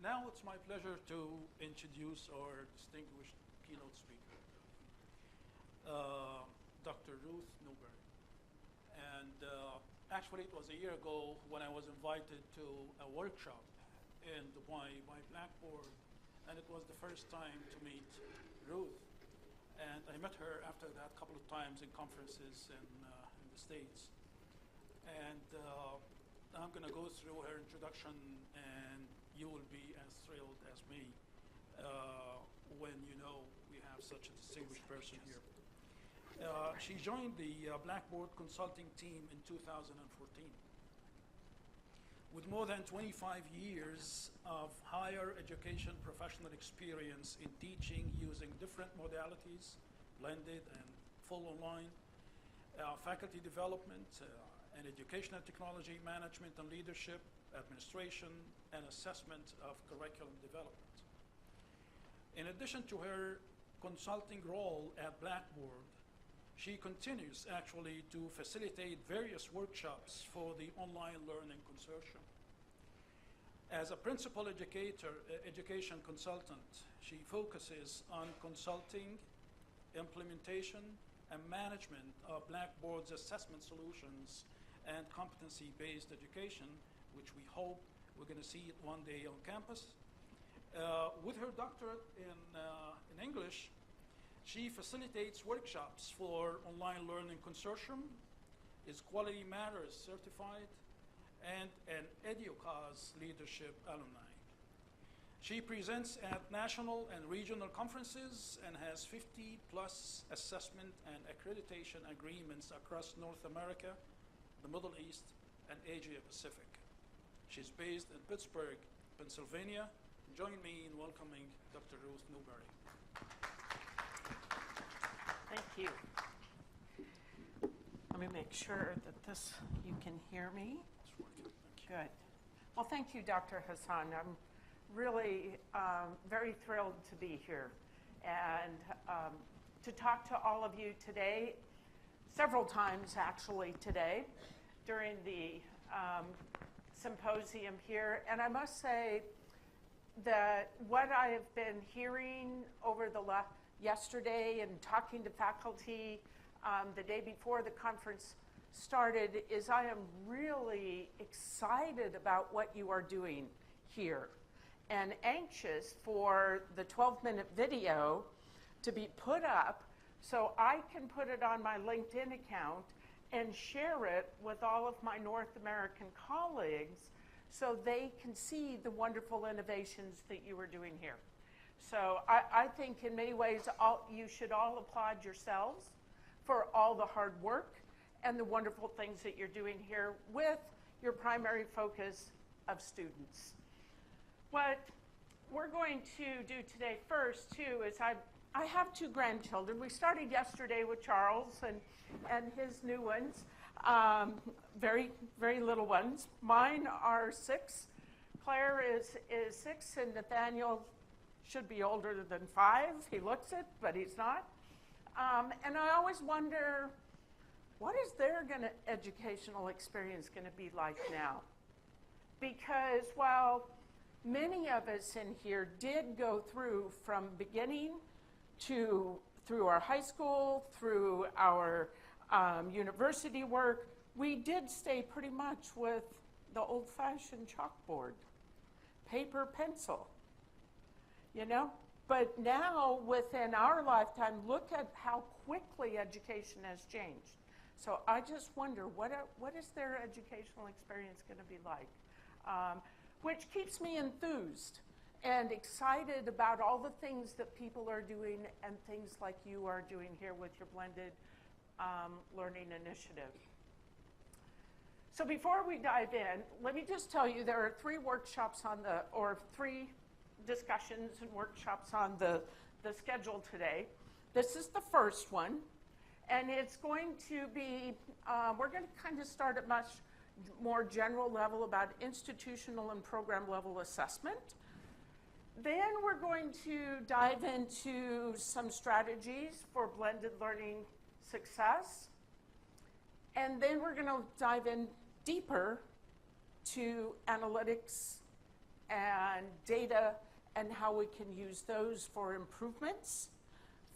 Now it's my pleasure to introduce our distinguished keynote speaker, Dr. Ruth Newberry. And actually, it was a year ago when I was invited to a workshop in Dubai by Blackboard, and it was the first time to meet Ruth. And I met her after that a couple of times in conferences in the States. And I'm going to go through her introduction, and you will be as thrilled as me when you know we have such a distinguished person here. She joined the Blackboard consulting team in 2014. With more than 25 years of higher education professional experience in teaching using different modalities, blended and full online, faculty development, and educational technology, management and leadership, administration, and assessment of curriculum development. In addition to her consulting role at Blackboard, she continues actually to facilitate various workshops for the Online Learning Consortium. As a principal education consultant, she focuses on consulting, implementation, and management of Blackboard's assessment solutions and competency-based education, which we hope we're going to see it one day on campus. With her doctorate in English, she facilitates workshops for Online Learning Consortium, is Quality Matters certified, and an EduCause leadership alumni. She presents at national and regional conferences and has 50+ assessment and accreditation agreements across North America, the Middle East, and Asia Pacific. She's based in Pittsburgh, Pennsylvania. Join me in welcoming Dr. Ruth Newberry. Thank you. Let me make sure that you can hear me. It's working. Thank you. Good. Well, thank you, Dr. Hassan. I'm really very thrilled to be here and to talk to all of you today, several times actually today during the symposium here. And I must say that what I have been hearing over yesterday and talking to faculty the day before the conference started is I am really excited about what you are doing here and anxious for the 12-minute video to be put up so I can put it on my LinkedIn account and share it with all of my North American colleagues so they can see the wonderful innovations that you are doing here. So I think in many ways you should all applaud yourselves for all the hard work and the wonderful things that you're doing here with your primary focus of students. What we're going to do today first, too, is I have two grandchildren. We started yesterday with Charles and his new ones, very, very little ones. Mine are 6. Claire is 6, and Nathaniel should be older than 5. He looks it, but he's not. And I always wonder, what is their educational experience going to be like now? Because while many of us in here did go through from beginning through our high school, through our university work, we did stay pretty much with the old-fashioned chalkboard, paper, pencil, you know? But now, within our lifetime, look at how quickly education has changed. So I just wonder, what is their educational experience going to be like? Which keeps me enthused and excited about all the things that people are doing and things like you are doing here with your blended learning initiative. So before we dive in, let me just tell you there are 3 workshops or 3 discussions and workshops on the schedule today. This is the first one, and it's going to be, we're going to kind of start at much more general level about institutional and program level assessment. Then we're going to dive into some strategies for blended learning success. And then we're going to dive in deeper to analytics and data and how we can use those for improvements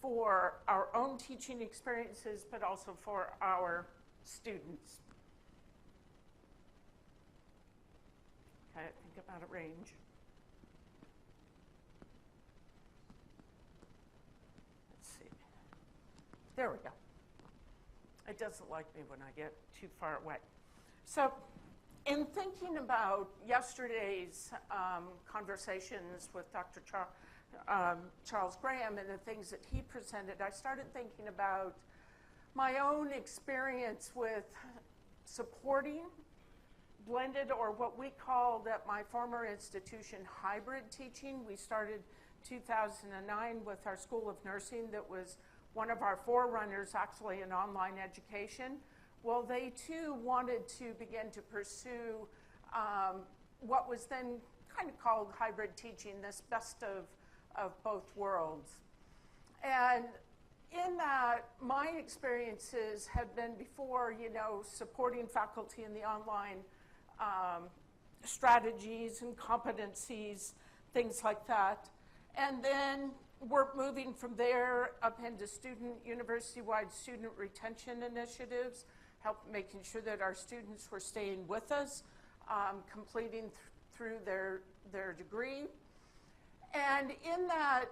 for our own teaching experiences, but also for our students. Okay, think about a range. Let's see. There we go. It doesn't like me when I get too far away. So, in thinking about yesterday's conversations with Dr. Charles Graham and the things that he presented, I started thinking about my own experience with supporting blended, or what we called at my former institution, hybrid teaching. We started 2009 with our School of Nursing that was one of our forerunners, actually, in online education. Well, they too wanted to begin to pursue what was then kind of called hybrid teaching, this best of both worlds. And in that, my experiences had been before, supporting faculty in the online strategies and competencies, things like that. And then we're moving from there up into university-wide student retention initiatives, making sure that our students were staying with us, completing through their degree. And in that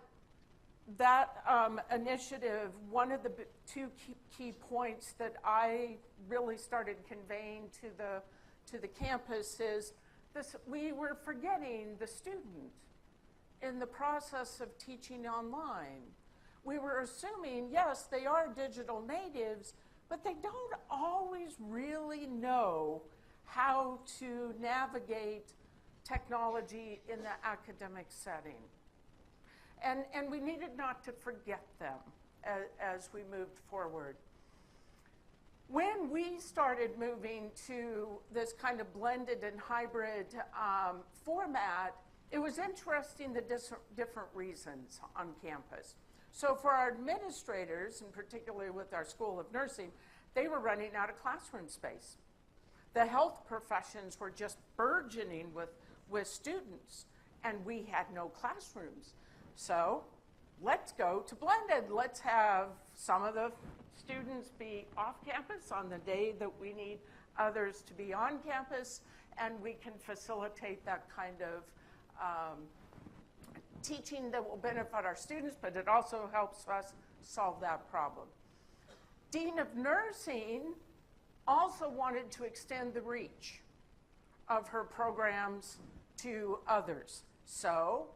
initiative, one of the two key points that I really started conveying to the campus is this: we were forgetting the student in the process of teaching online. We were assuming, yes, they are digital natives, but they don't always really know how to navigate technology in the academic setting. And we needed not to forget them as we moved forward. When we started moving to this kind of blended and hybrid format, it was interesting the different reasons on campus. So for our administrators, and particularly with our School of Nursing, they were running out of classroom space. The health professions were just burgeoning with students, and we had no classrooms. So let's go to blended. Let's have some of the students be off campus on the day that we need others to be on campus, and we can facilitate that kind of teaching that will benefit our students, but it also helps us solve that problem. Dean of Nursing also wanted to extend the reach of her programs to others. So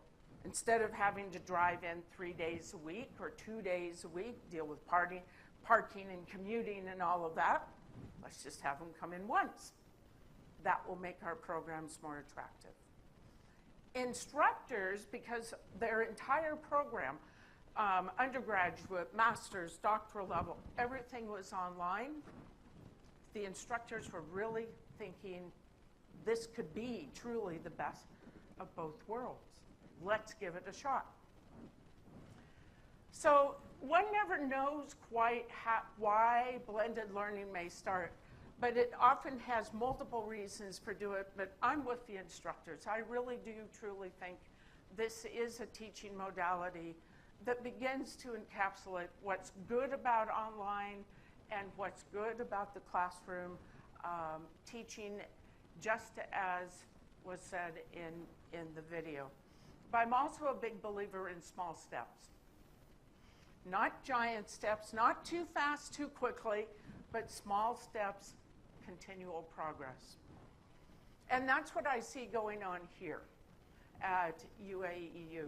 instead of having to drive in 3 days a week or 2 days a week, deal with parking and commuting and all of that, let's just have them come in once. That will make our programs more attractive. Instructors, because their entire program, undergraduate, master's, doctoral level, everything was online, the instructors were really thinking this could be truly the best of both worlds. Let's give it a shot. So one never knows quite why blended learning may start, but it often has multiple reasons for doing it, but I'm with the instructors. I really do truly think this is a teaching modality that begins to encapsulate what's good about online and what's good about the classroom teaching, just as was said in the video. But I'm also a big believer in small steps. Not giant steps, not too fast, too quickly, but small steps, continual progress. And that's what I see going on here at UAEU.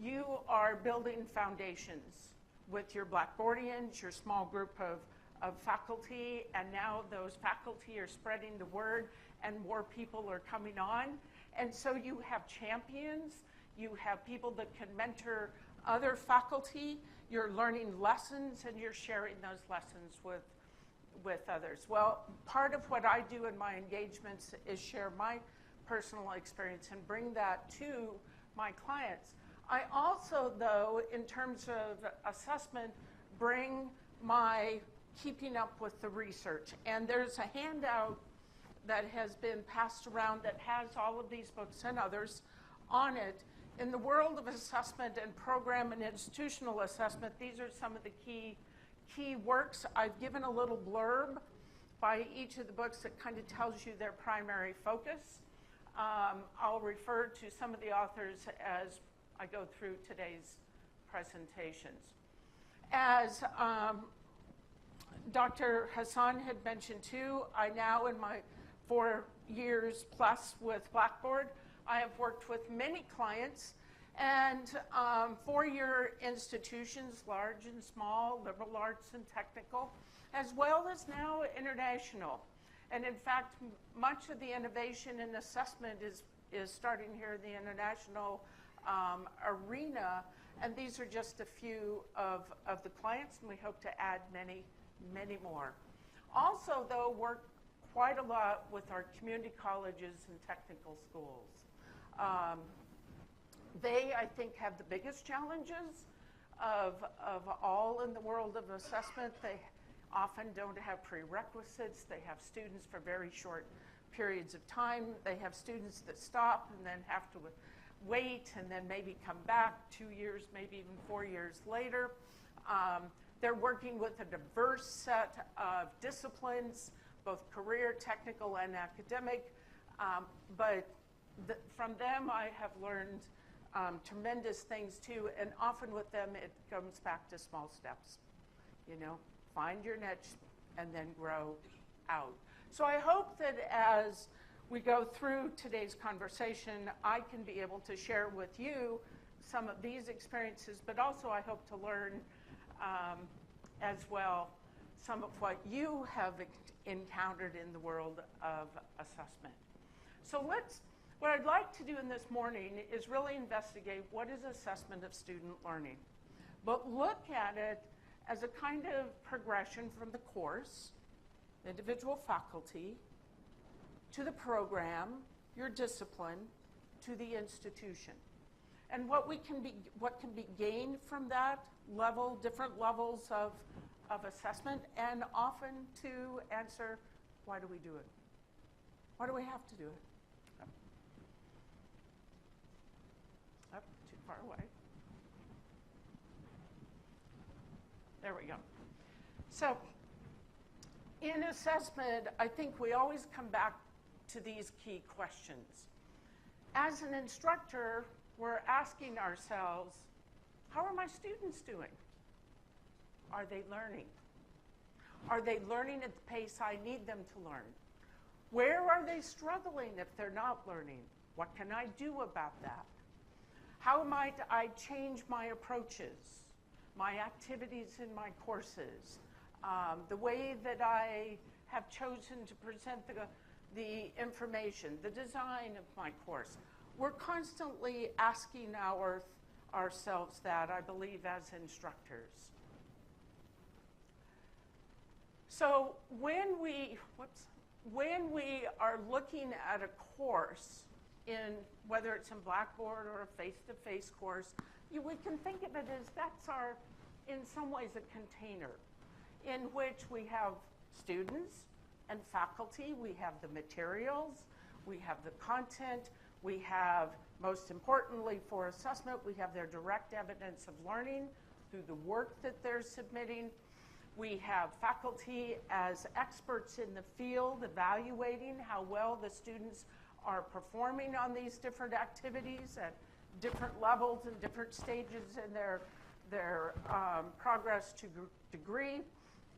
You are building foundations with your Blackboardians, your small group of faculty, and now those faculty are spreading the word and more people are coming on. And so you have champions, you have people that can mentor other faculty, you're learning lessons and you're sharing those lessons with others. Well, part of what I do in my engagements is share my personal experience and bring that to my clients. I also, though, in terms of assessment, bring my keeping up with the research. And there's a handout that has been passed around that has all of these books and others on it. In the world of assessment and program and institutional assessment, these are some of the key works. I've given a little blurb by each of the books that kind of tells you their primary focus. I'll refer to some of the authors as I go through today's presentations. As Dr. Hassan had mentioned too, I now in my 4 years plus with Blackboard, I have worked with many clients and 4-year institutions, large and small, liberal arts and technical, as well as now international. And in fact, much of the innovation in assessment is starting here in the international arena, and these are just a few of the clients, and we hope to add many, many more. Also, though, work quite a lot with our community colleges and technical schools. They, I think, have the biggest challenges of all in the world of assessment. They often don't have prerequisites. They have students for very short periods of time. They have students that stop and then have to wait and then maybe come back 2 years, maybe even 4 years later. They're working with a diverse set of disciplines, both career, technical, and academic. But from them, I have learned tremendous things too, and often with them, it comes back to small steps. You know, find your niche and then grow out. So I hope that as we go through today's conversation, I can be able to share with you some of these experiences, but also I hope to learn as well some of what you have encountered in the world of assessment. So what I'd like to do in this morning is really investigate what is assessment of student learning, but look at it as a kind of progression from the course, individual faculty, to the program, your discipline, to the institution. And what can be gained from that level, different levels of assessment, and often to answer, why do we do it? Why do we have to do it? Up, too far away. There we go. So in assessment, I think we always come back to these key questions. As an instructor, we're asking ourselves, how are my students doing? Are they learning? Are they learning at the pace I need them to learn? Where are they struggling if they're not learning? What can I do about that? How might I change my approaches, my activities in my courses, the way that I have chosen to present the information, the design of my course? We're constantly asking ourselves that, I believe, as instructors. So when we are looking at a course, whether it's in Blackboard or a face-to-face course, we can think of it as that's in some ways, a container in which we have students and faculty, we have the materials, we have the content, we have, most importantly for assessment, we have their direct evidence of learning through the work that they're submitting. We have faculty as experts in the field evaluating how well the students are performing on these different activities at different levels and different stages in their progress to degree.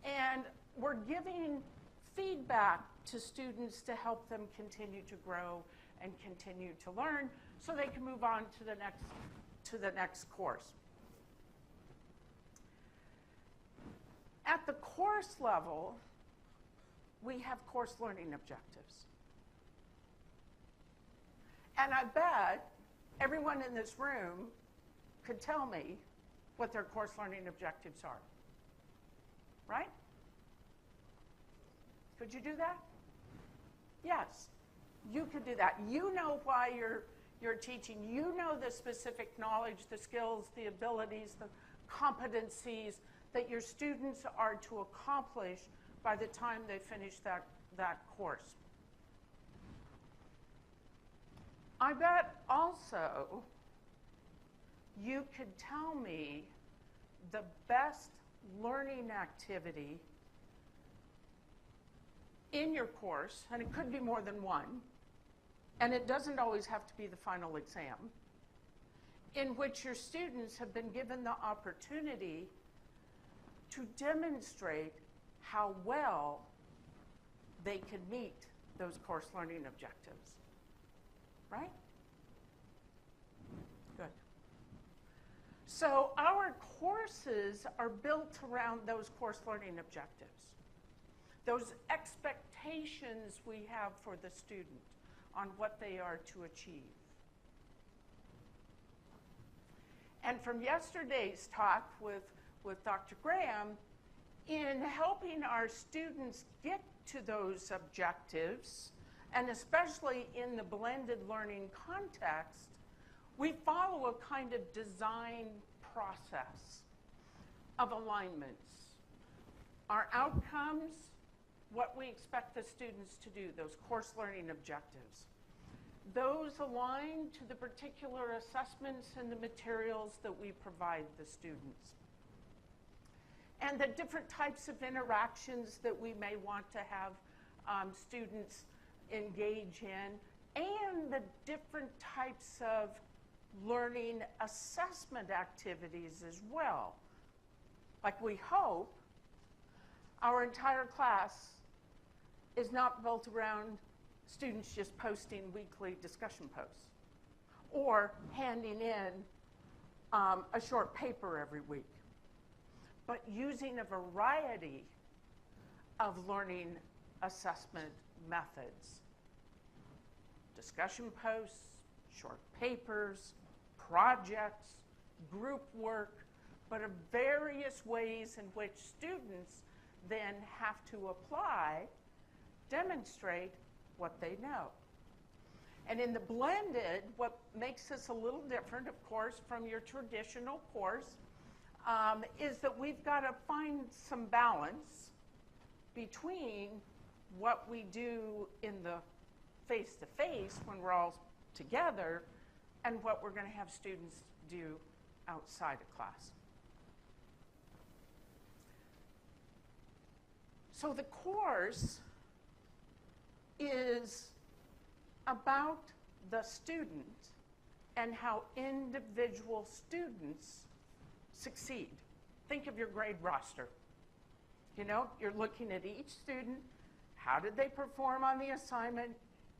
And we're giving feedback to students to help them continue to grow and continue to learn so they can move on to the next course. At the course level, we have course learning objectives. And I bet everyone in this room could tell me what their course learning objectives are. Right? Could you do that? Yes, you could do that. You know why you're teaching. You know the specific knowledge, the skills, the abilities, the competencies that your students are to accomplish by the time they finish that course. I bet also you could tell me the best learning activity in your course, and it could be more than one, and it doesn't always have to be the final exam, in which your students have been given the opportunity to demonstrate how well they can meet those course learning objectives. Right? Good. So our courses are built around those course learning objectives, those expectations we have for the student on what they are to achieve. And from yesterday's talk with Dr. Graham, in helping our students get to those objectives, and especially in the blended learning context, we follow a kind of design process of alignments. Our outcomes, what we expect the students to do, those course learning objectives. Those align to the particular assessments and the materials that we provide the students. And the different types of interactions that we may want to have students engage in, and the different types of learning assessment activities as well. Like, we hope our entire class is not built around students just posting weekly discussion posts or handing in a short paper every week, but using a variety of learning assessment methods. Discussion posts, short papers, projects, group work, but of various ways in which students then have to apply, demonstrate what they know. And in the blended, what makes this a little different, of course, from your traditional course, is that we've got to find some balance between what we do in the face-to-face when we're all together and what we're going to have students do outside of class. So the course is about the student and how individual students succeed. Think of your grade roster. You know, you're looking at each student. How did they perform on the assignment?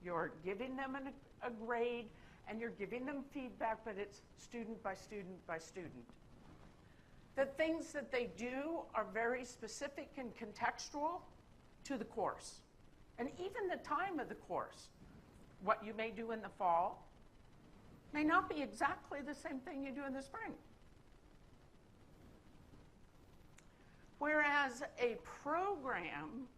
You're giving them a grade, and you're giving them feedback, but it's student by student by student. The things that they do are very specific and contextual to the course. And even the time of the course, what you may do in the fall, may not be exactly the same thing you do in the spring. Whereas a program,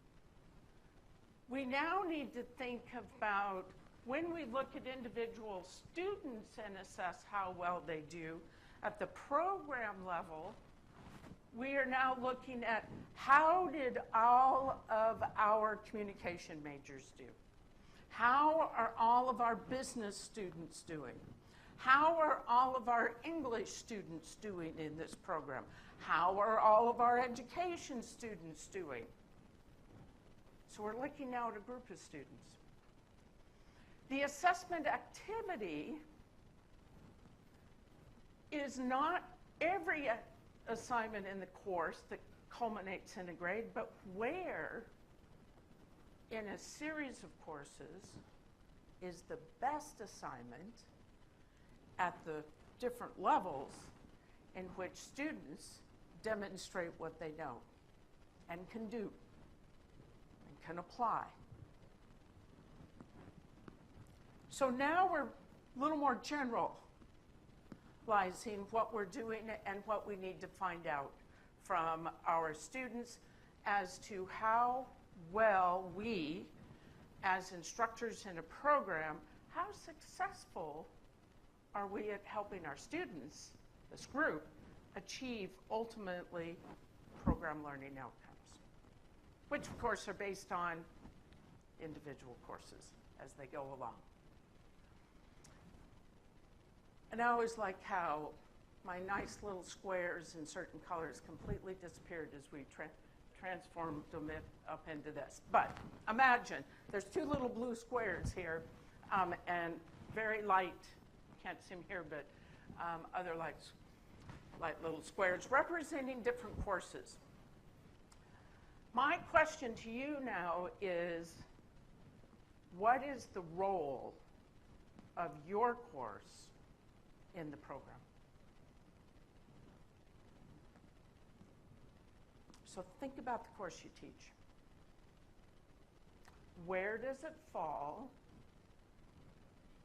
we now need to think about, when we look at individual students and assess how well they do at the program level, we are now looking at how did all of our communication majors do? How are all of our business students doing? How are all of our English students doing in this program? How are all of our education students doing? So we're looking now at a group of students. The assessment activity is not every assignment in the course that culminates in a grade, but where in a series of courses is the best assignment at the different levels in which students demonstrate what they know and can do and can apply. So now we're a little more generalizing what we're doing and what we need to find out from our students as to how well we, as instructors in a program, how successful are we at helping our students, this group, achieve ultimately program learning outcomes, which of course are based on individual courses as they go along. And I always like how my nice little squares in certain colors completely disappeared as we transformed them up into this. But imagine there's two little blue squares here, and very light, can't see them here, but other light little squares representing different courses. My question to you now is, what is the role of your course in the program? So think about the course you teach. Where does it fall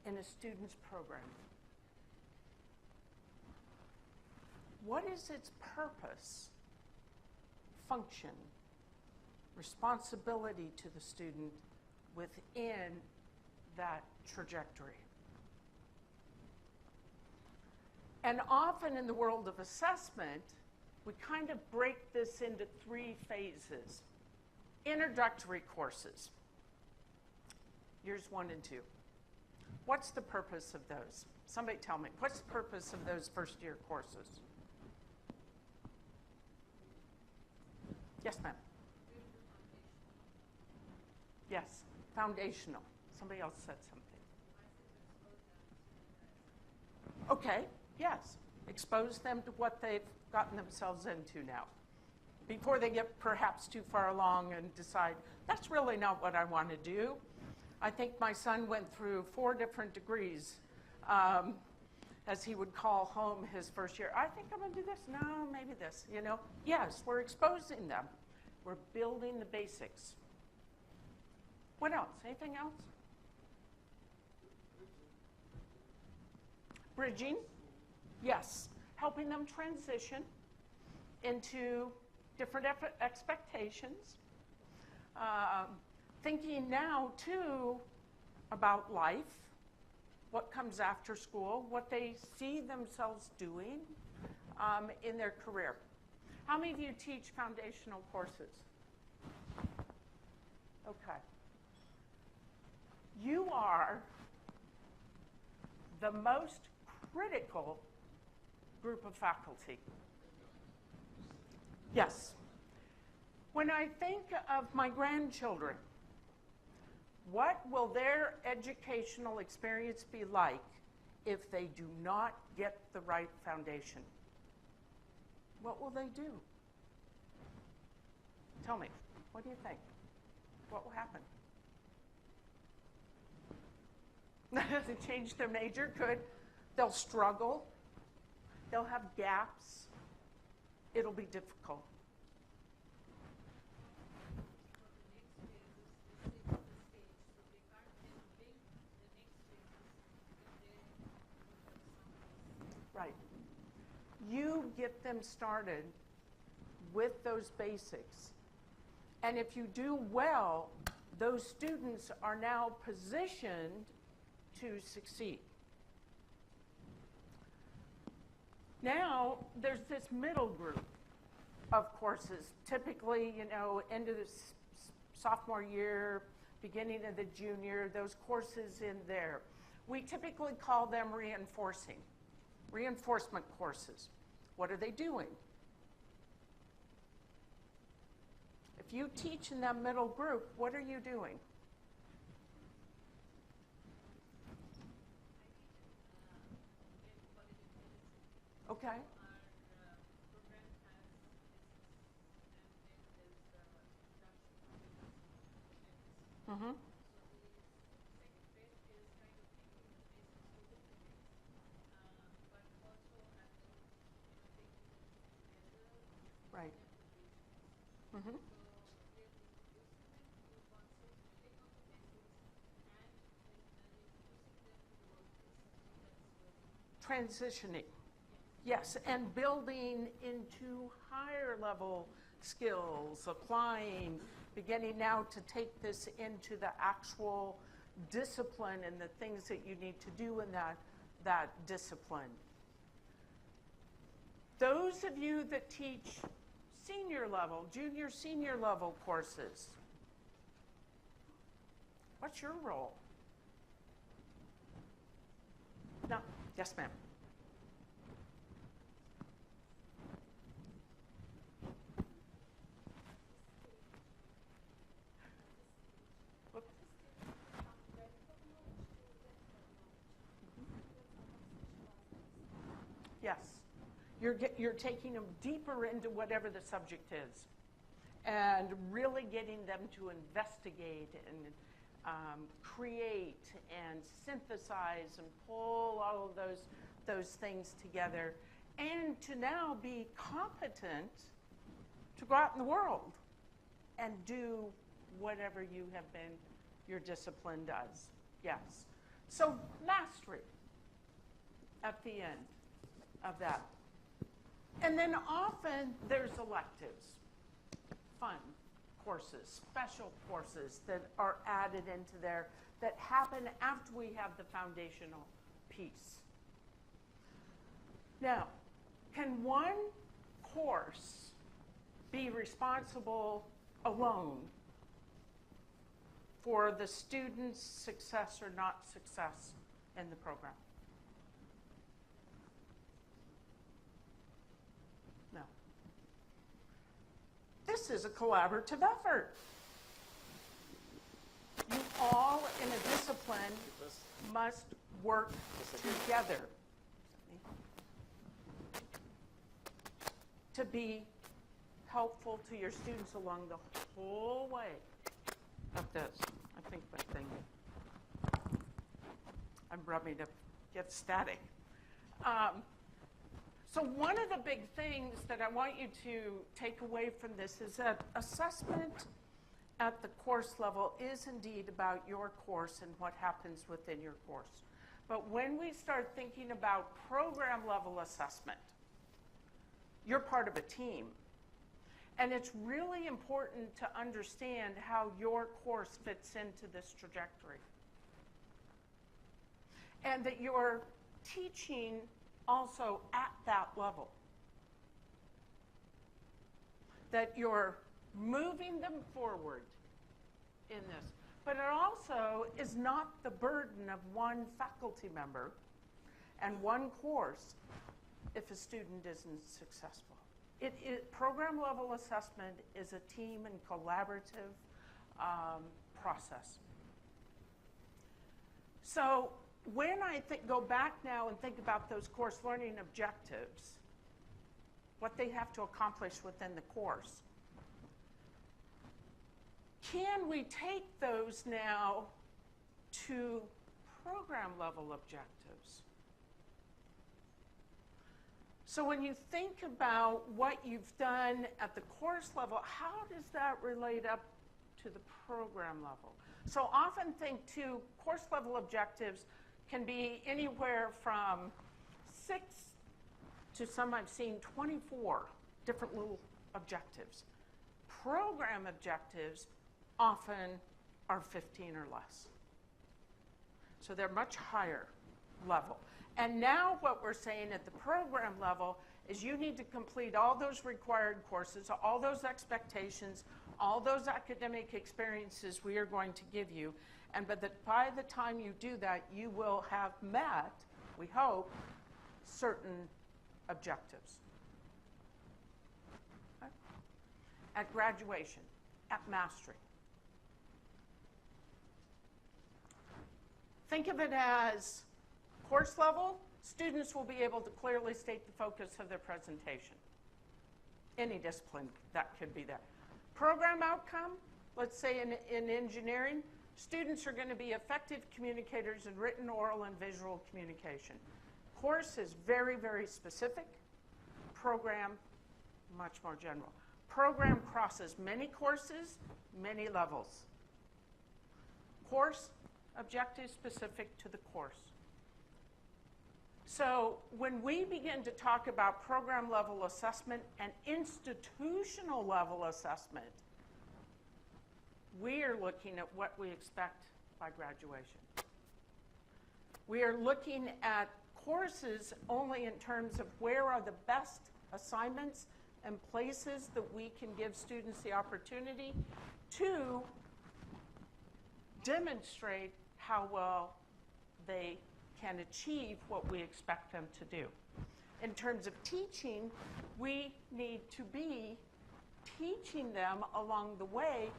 in a student's program? What is its purpose, function, responsibility to the student within that trajectory? And often in the world of assessment, we kind of break this into three phases. Introductory courses, years 1 and 2. What's the purpose of those? Somebody tell me, what's the purpose of those first year courses? Yes, ma'am. Yes, foundational. Somebody else said something. Okay, yes. Expose them to what they've gotten themselves into now, before they get perhaps too far along and decide, that's really not what I want to do. I think my son went through 4 different degrees, as he would call home his first year. I think I'm going to do this. No, maybe this, you know. Yes, we're exposing them. We're building the basics. What else? Anything else? Bridging. Yes. Helping them transition into different expectations. Thinking now, too, about life, what comes after school, what they see themselves doing in their career. How many of you teach foundational courses? Okay. You are the most critical group of faculty. Yes. When I think of my grandchildren, what will their educational experience be like if they do not get the right foundation? What will they do? Tell me, what do you think? What will happen? They change their major? Good. They'll struggle. They'll have gaps. It'll be difficult. Right. You get them started with those basics. And if you do well, those students are now positioned to succeed. Now, there's this middle group of courses, typically, you know, end of the sophomore year, beginning of the junior, those courses in there. We typically call them reinforcement courses. What are they doing? If you teach in that middle group, what are you doing? Okay. Mm-hmm. Right. Mm-hmm. Transitioning. Yes, and building into higher level skills, applying, beginning now to take this into the actual discipline and the things that you need to do in that discipline. Those of you that teach senior level, junior, senior level courses, what's your role? No. Yes, ma'am. Yes. You're taking them deeper into whatever the subject is and really getting them to investigate and create and synthesize and pull all of those things together and to now be competent to go out in the world and do whatever your discipline does. Yes. So mastery at the end of that. And then often there's electives, fun courses, special courses that are added into there that happen after we have the foundational piece. Now, can one course be responsible alone for the student's success or not success in the program? No. This is a collaborative effort. You all in a discipline must work together to be helpful to your students along the whole way of this. I think my thing, I'm rubbing to get static. So one of the big things that I want you to take away from this is that assessment at the course level is indeed about your course and what happens within your course. But when we start thinking about program level assessment, you're part of a team. And it's really important to understand how your course fits into this trajectory. And that you're teaching also at that level. That you're moving them forward in this. But it also is not the burden of one faculty member and one course if a student isn't successful. Program level assessment is a team and collaborative process. So when I go back now and think about those course learning objectives, what they have to accomplish within the course, can we take those now to program level objectives? So when you think about what you've done at the course level, how does that relate up to the program level? So often think too, course level objectives can be anywhere from 6 to some I've seen 24 different little objectives. Program objectives often are 15 or less. So they're much higher level. And now what we're saying at the program level is you need to complete all those required courses, all those expectations, all those academic experiences we are going to give you. And by the time you do that, you will have met, we hope, certain objectives. Okay? At graduation, at mastery. Think of it as course level, students will be able to clearly state the focus of their presentation. Any discipline, that could be that. Program outcome, let's say in engineering, students are going to be effective communicators in written, oral, and visual communication. Course is very, very specific. Program, much more general. Program crosses many courses, many levels. Course, objective specific to the course. So when we begin to talk about program level assessment and institutional level assessment, we are looking at what we expect by graduation. We are looking at courses only in terms of where are the best assignments and places that we can give students the opportunity to demonstrate how well they can achieve what we expect them to do. In terms of teaching, we need to be teaching them along the way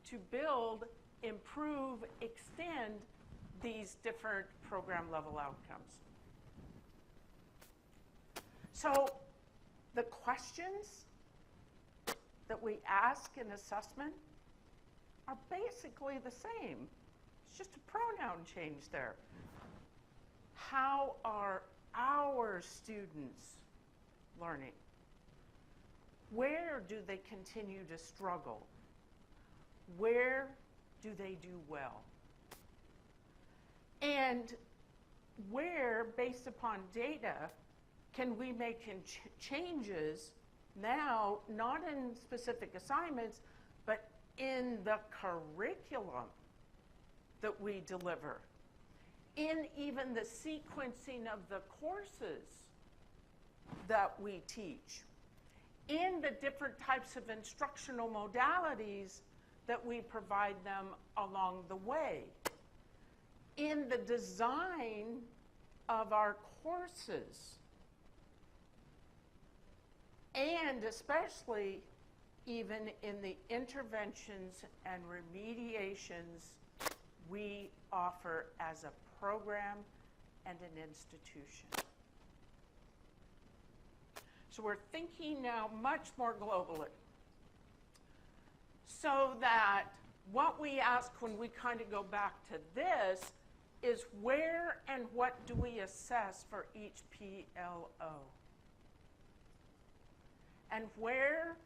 to build, improve, extend these different program level outcomes. So the questions that we ask in assessment are basically the same. It's just a pronoun change there. How are our students learning? Where do they continue to struggle? Where do they do well? And where, based upon data, can we make changes now, not in specific assignments, but in the curriculum that we deliver, in even the sequencing of the courses that we teach, in the different types of instructional modalities that we provide them along the way, in the design of our courses, and especially even in the interventions and remediations we offer as a program and an institution. So we're thinking now much more globally, so that what we ask when we kind of go back to this is where and what do we assess for each PLO? And where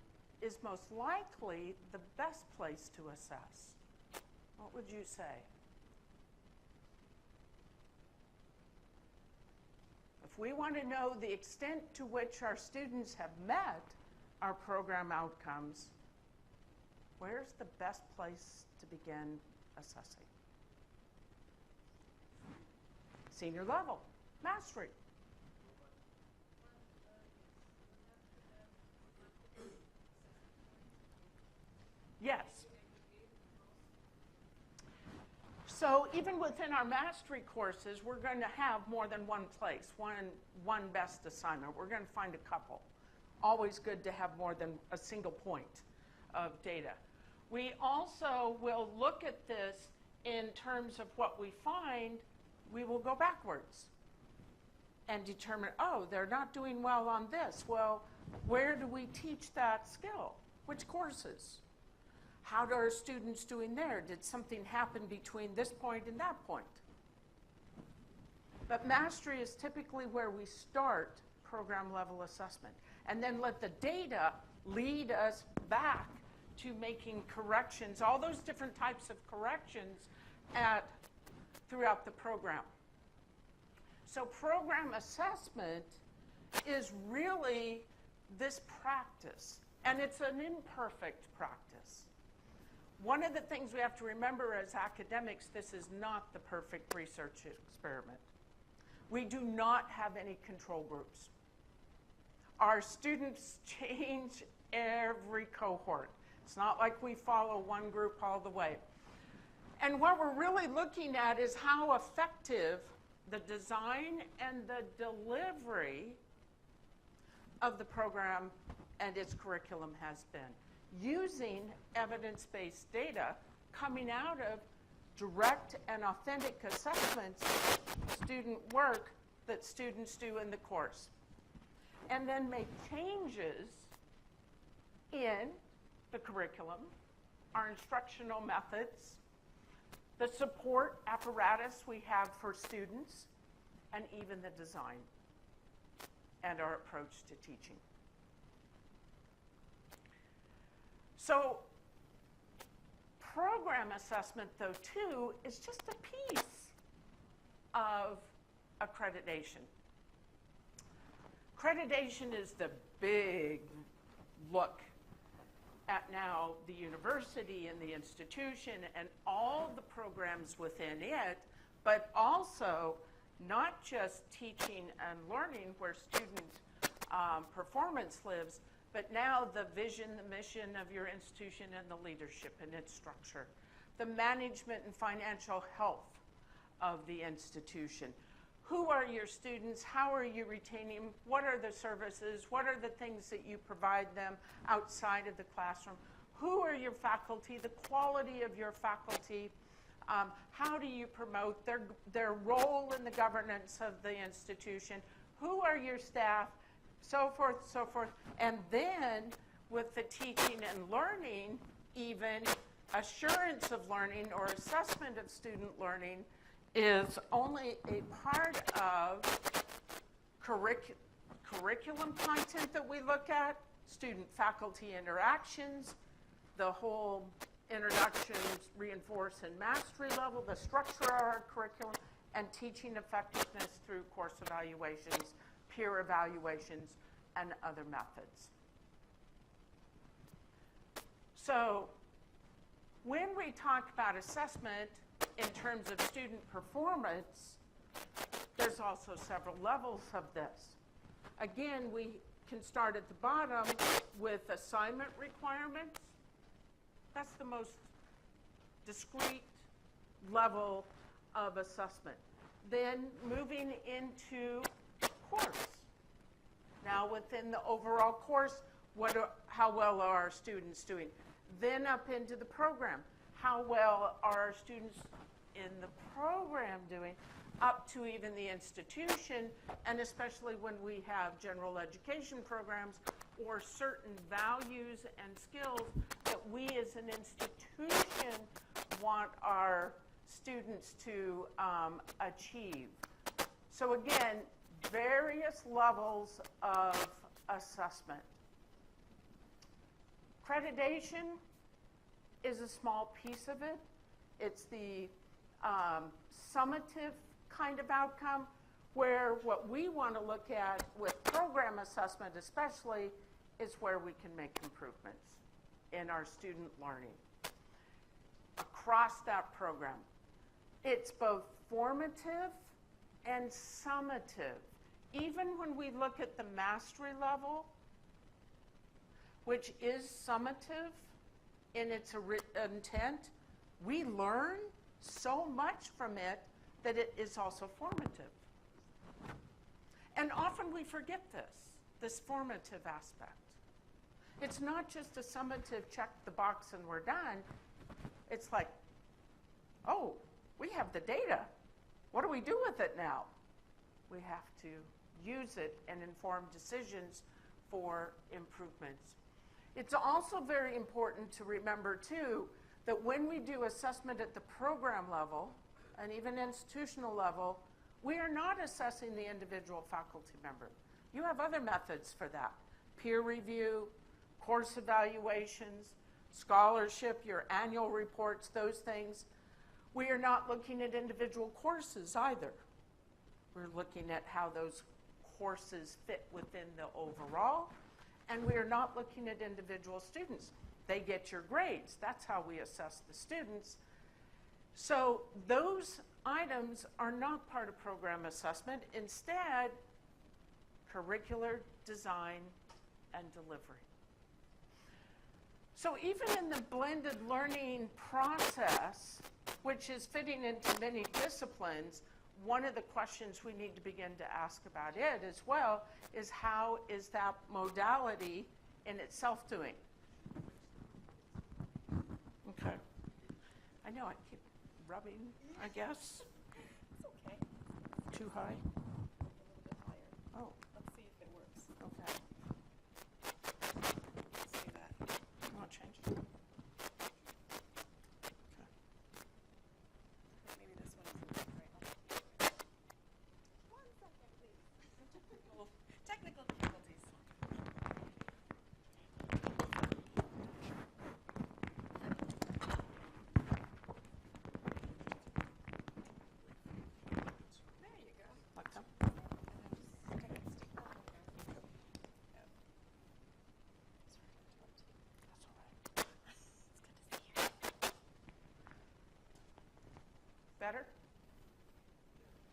is most likely the best place to assess? What would you say? If we want to know the extent to which our students have met our program outcomes, where's the best place to begin assessing? Senior level, mastery. Yes. So even within our mastery courses, we're going to have more than one place, one best assignment. We're going to find a couple. Always good to have more than a single point of data. We also will look at this in terms of what we find. We will go backwards and determine, oh, they're not doing well on this. Well, where do we teach that skill? Which courses? How are our students doing there? Did something happen between this point and that point? But mastery is typically where we start program level assessment, and then let the data lead us back to making corrections, all those different types of corrections throughout the program. So program assessment is really this practice, and it's an imperfect practice. One of the things we have to remember as academics, this is not the perfect research experiment. We do not have any control groups. Our students change every cohort. It's not like we follow one group all the way. And what we're really looking at is how effective the design and the delivery of the program and its curriculum has been, using evidence-based data coming out of direct and authentic assessments, student work that students do in the course. And then make changes in the curriculum, our instructional methods, the support apparatus we have for students, and even the design and our approach to teaching. So program assessment, though, too, is just a piece of accreditation. Accreditation is the big look at now the university and the institution and all the programs within it, but also not just teaching and learning where student performance lives, but now the vision, the mission of your institution and the leadership and its structure, the management and financial health of the institution. Who are your students? How are you retaining them? What are the services? What are the things that you provide them outside of the classroom? Who are your faculty? The quality of your faculty? How do you promote their role in the governance of the institution? Who are your staff? so forth, so forth. And then with the teaching and learning, even assurance of learning or assessment of student learning is only a part of curriculum content that we look at, student-faculty interactions, the whole introductions, reinforce, and mastery level, the structure of our curriculum, and teaching effectiveness through course evaluations, peer evaluations, and other methods. So when we talk about assessment in terms of student performance, there's also several levels of this. Again, we can start at the bottom with assignment requirements. That's the most discrete level of assessment. Then moving into course. Now within the overall course, how well are our students doing? Then up into the program. How well are our students in the program doing? Up to even the institution, and especially when we have general education programs or certain values and skills that we as an institution want our students to achieve. So again, various levels of assessment. Accreditation is a small piece of it. It's the summative kind of outcome, where what we want to look at with program assessment especially is where we can make improvements in our student learning across that program. It's both formative and summative. Even when we look at the mastery level, which is summative in its intent, we learn so much from it that it is also formative. And often we forget this formative aspect. It's not just a summative, check the box and we're done. It's like, oh, we have the data. What do we do with it now? We have to use it and inform decisions for improvements. It's also very important to remember, too, that when we do assessment at the program level, and even institutional level, we are not assessing the individual faculty member. You have other methods for that. Peer review, course evaluations, scholarship, your annual reports, those things. We are not looking at individual courses either. We're looking at how those courses fit within the overall, and we are not looking at individual students. They get your grades. That's how we assess the students. So those items are not part of program assessment. Instead, curricular design and delivery. So even in the blended learning process, which is fitting into many disciplines, one of the questions we need to begin to ask about it as well is how is that modality in itself doing? Okay. I know I keep rubbing, I guess. It's okay. Too high? A little bit higher. Oh, Let's see if it works. okay. Let's do that. I'll change it. Okay. Maybe this one isn't right. 1 second, please. Technical difficulties. There you go. Like that? Okay, stick that one there. Yep. Sorry to interrupt. That's all right. It's good to see you. Better?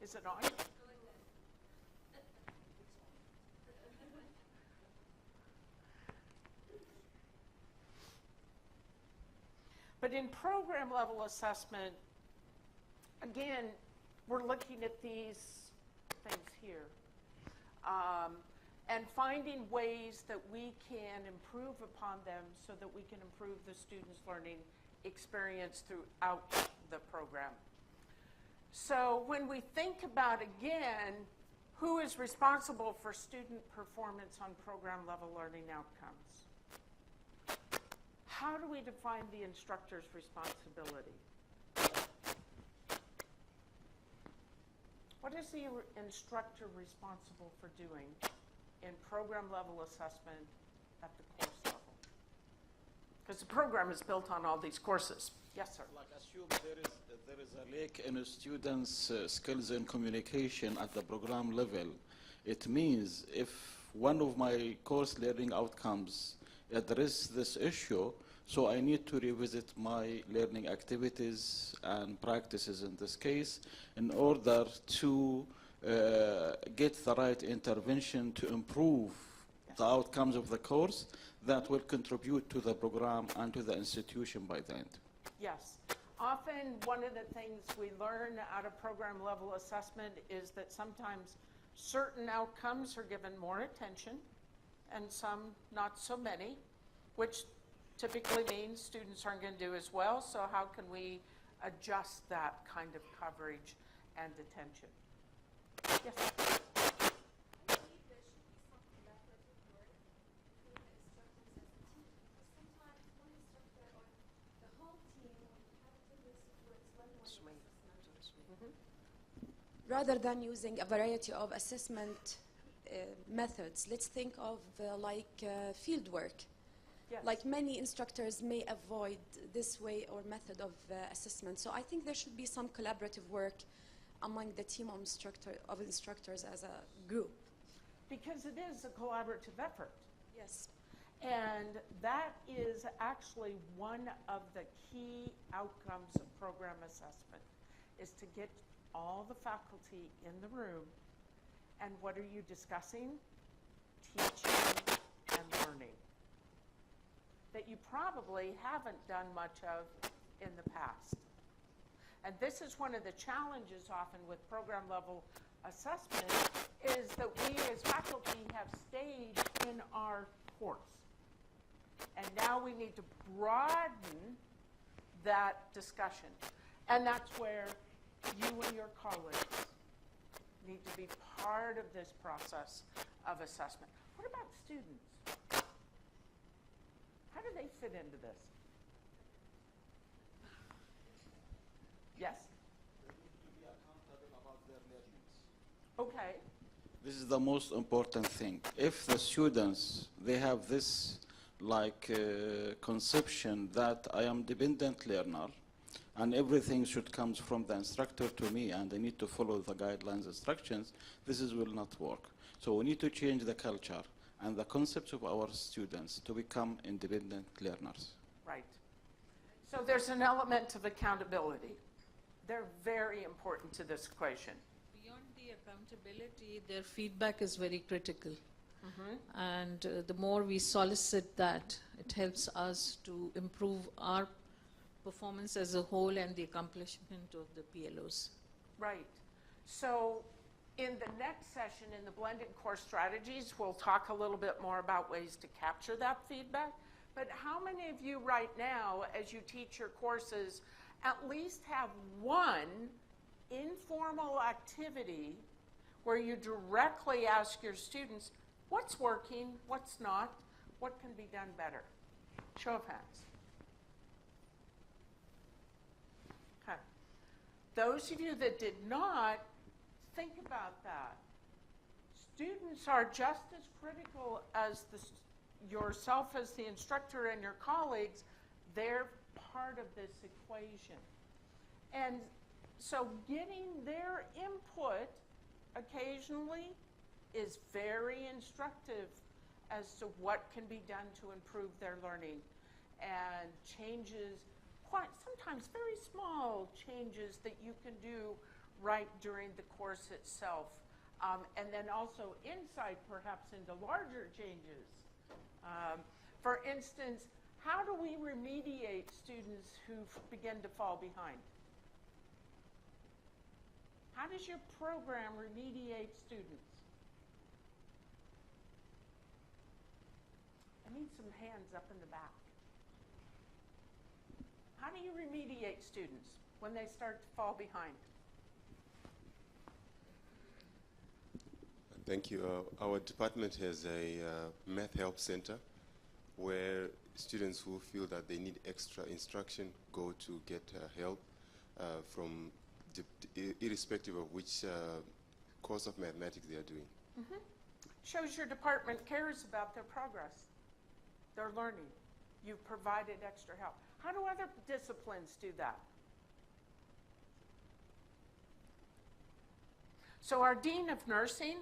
Is it on? But in program level assessment, again, we're looking at these things here and finding ways that we can improve upon them so that we can improve the students' learning experience throughout the program. So when we think about, again, Who is responsible for student performance on program level learning outcomes? How do we define the instructor's responsibility? What is the instructor responsible for doing in program level assessment at the course level? Because the program is built on all these courses. Yes, sir. Like assume there is a lack in students' skills in communication at the program level. It means if one of my course learning outcomes address this issue, so I need to revisit my learning activities and practices in this case in order to get the right intervention to improve the outcomes of the course that will contribute to the program and to the institution by the end. Yes. Often one of the things we learn out of program level assessment is that sometimes certain outcomes are given more attention and some not so many, which typically means students aren't going to do as well. So how can we adjust that kind of coverage and attention? Yes. Rather than using a variety of assessment methods, let's think of field work. Yes. Like many instructors may avoid this way or method of assessment. So I think there should be some collaborative work among the team of instructors as a group. Because it is a collaborative effort. Yes. And that is actually one of the key outcomes of program assessment, is to get all the faculty in the room. And what are you discussing? Teaching and learning. That you probably haven't done much of in the past. And this is one of the challenges often with program level assessment, is that we as faculty have stayed in our course. And now we need to broaden that discussion. And that's where you and your colleagues need to be part of this process of assessment. What about students? How do they fit into this? Yes? They need to be accountable about their learnings. Okay. This is the most important thing. If the students, they have this conception that I am dependent learner and everything should come from the instructor to me and I need to follow the guidelines, instructions, will not work. So we need to change the culture and the concepts of our students to become independent learners. Right. So there's an element of accountability. They're very important to this equation. Beyond the accountability, their feedback is very critical. And the more we solicit that, it helps us to improve our performance as a whole and the accomplishment of the PLOs. Right. So in the next session, in the blended course strategies, we'll talk a little bit more about ways to capture that feedback. But how many of you right now, as you teach your courses, at least have one informal activity where you directly ask your students, what's working, what's not, what can be done better? Show of hands. Okay. Those of you that did not, think about that. Students are just as critical as yourself as the instructor and your colleagues. They're part of this equation. And so getting their input occasionally is very instructive as to what can be done to improve their learning, and changes, quite sometimes very small changes that you can do right during the course itself, and then also insight perhaps into larger changes. For instance, how do we remediate students who begin to fall behind? How does your program remediate students? I need some hands up in the back. How do you remediate students when they start to fall behind? Thank you. Our department has a math help center where students who feel that they need extra instruction go to get help from irrespective of which course of mathematics they are doing. Shows your department cares about their progress, their learning. You've provided extra help. How do other disciplines do that? So our Dean of Nursing,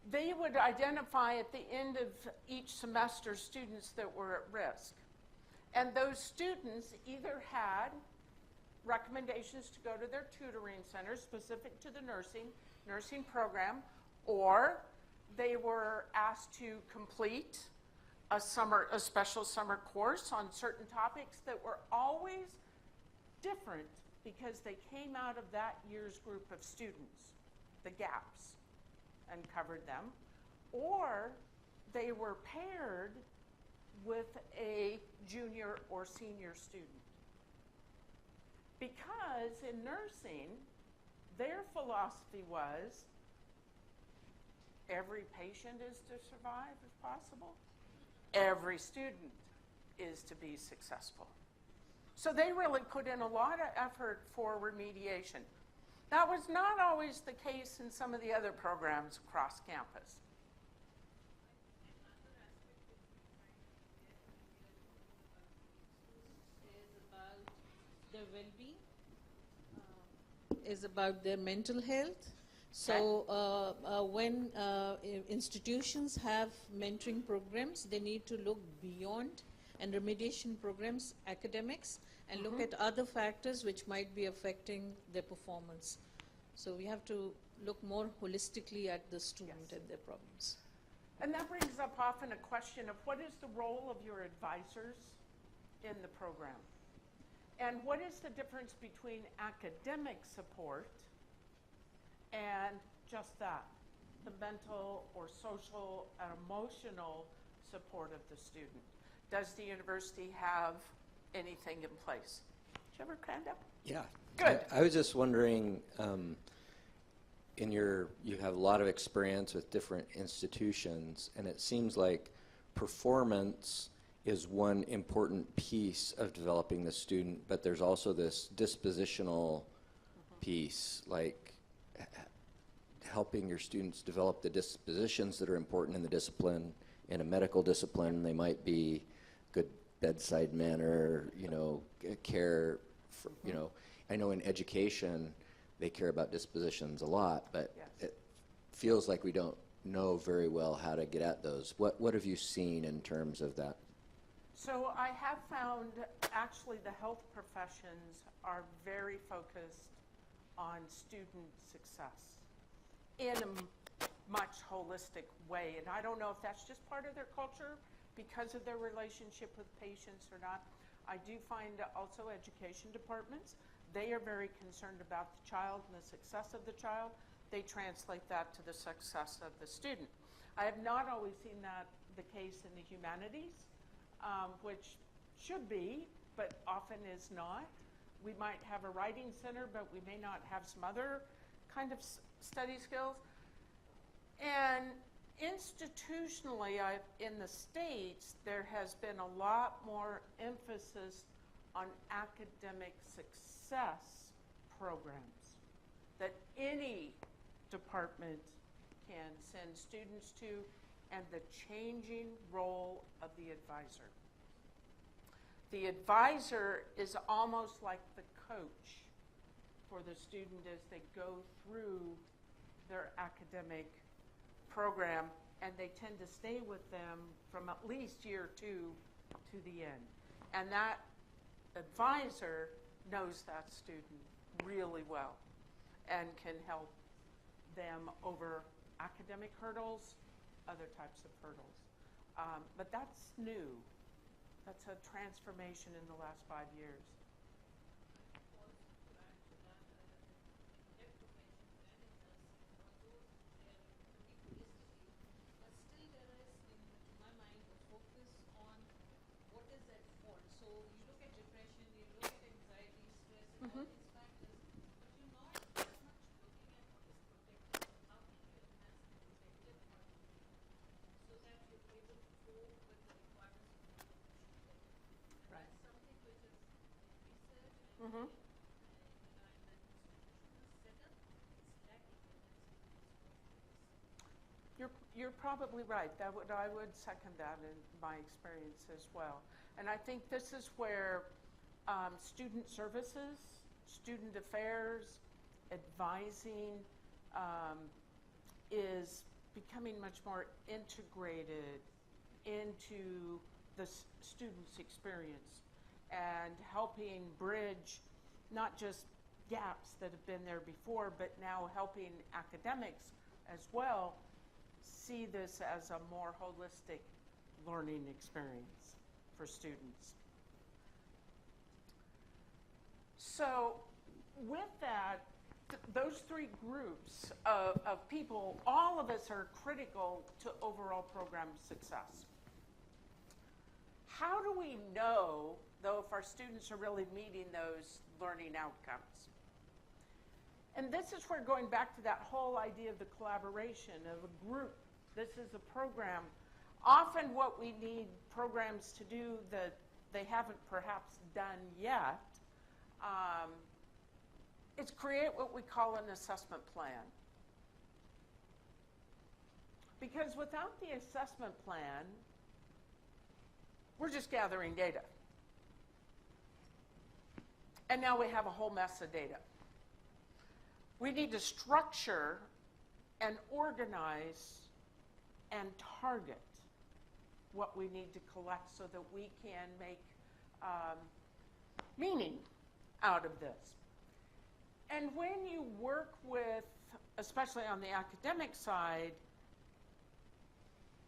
they would identify at the end of each semester students that were at risk. And those students either had recommendations to go to their tutoring center specific to the nursing program, or they were asked to complete a special summer course on certain topics that were always different because they came out of that year's group of students, the gaps, and covered them, or they were paired with a junior or senior student. Because in nursing, their philosophy was every patient is to survive if possible. Every student is to be successful. So they really put in a lot of effort for remediation. That was not always the case in some of the other programs across campus. Their well-being, is about their mental health. So when institutions have mentoring programs, they need to look beyond and remediation programs, academics, and look at other factors which might be affecting their performance. So we have to look more holistically at the student and their problems. And that brings up often a question of what is the role of your advisors in the program? And what is the difference between academic support and just that, the mental or social and emotional support of the student? Does the university have anything in place? Did you ever hand up? Yeah. Good. I was just wondering, you have a lot of experience with different institutions, and it seems like performance is one important piece of developing the student, but there's also this dispositional piece, like helping your students develop the dispositions that are important in the discipline. In a medical discipline, they might be good bedside manner, care, for, I know in education, they care about dispositions a lot, but it feels like we don't know very well how to get at those. What have you seen in terms of that? So I have found actually the health professions are very focused on student success in a much holistic way. And I don't know if that's just part of their culture because of their relationship with patients or not. I do find also education departments, they are very concerned about the child and the success of the child. They translate that to the success of the student. I have not always seen that the case in the humanities, which should be, but often is not. We might have a writing center, but we may not have some other kind of study skills. And institutionally, in the States, there has been a lot more emphasis on academic success programs that any department can send students to, and the changing role of the advisor. The advisor is almost like the coach for the student as they go through their academic program, and they tend to stay with them from at least year 2 to the end. And that advisor knows that student really well and can help them over academic hurdles, other types of hurdles. But that's new. That's a transformation in the last 5 years. Mm-hmm. You're probably right. I would second that in my experience as well. And I think this is where student services, student affairs, advising is becoming much more integrated into the student's experience and helping bridge not just gaps that have been there before, but now helping academics as well see this as a more holistic learning experience for students. So with that, those three groups of people, all of us are critical to overall program success. How do we know, though, if our students are really meeting those learning outcomes? And this is where, going back to that whole idea of the collaboration of a group, this is a program. Often what we need programs to do that they haven't perhaps done yet is create what we call an assessment plan. Because without the assessment plan, we're just gathering data. And now we have a whole mess of data. We need to structure and organize and target what we need to collect so that we can make meaning out of this. And when you work with, especially on the academic side,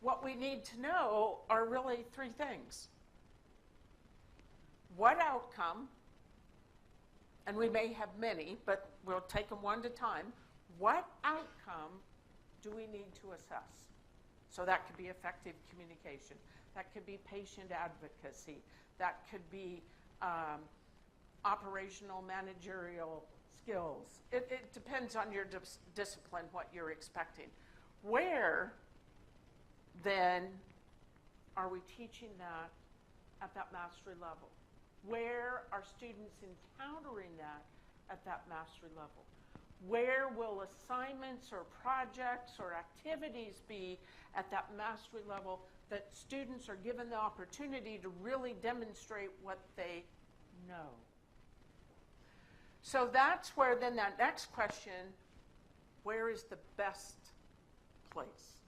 what we need to know are really three things. What outcome, and we may have many, but we'll take them one at a time. What outcome do we need to assess? So that could be effective communication. That could be patient advocacy. That could be operational managerial skills. It depends on your discipline, what you're expecting. Where, then, are we teaching that at that mastery level? Where are students encountering that at that mastery level? Where will assignments or projects or activities be at that mastery level that students are given the opportunity to really demonstrate what they know? So that's where then that next question, where is the best place?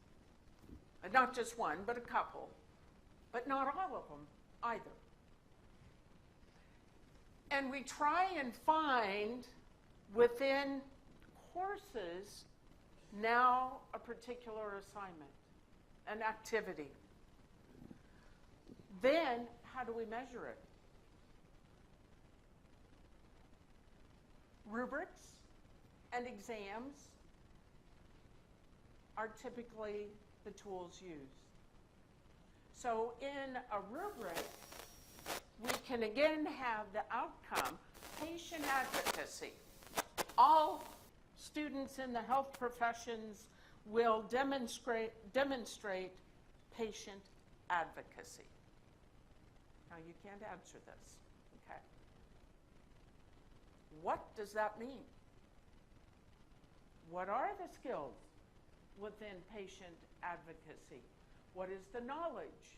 And not just one, but a couple, but not all of them either. And we try and find within courses now a particular assignment, an activity. Then how do we measure it? Rubrics and exams are typically the tools used. So in a rubric, we can again have the outcome, patient advocacy. All students in the health professions will demonstrate patient advocacy. Now you can't answer this, okay? What does that mean? What are the skills within patient advocacy? What is the knowledge?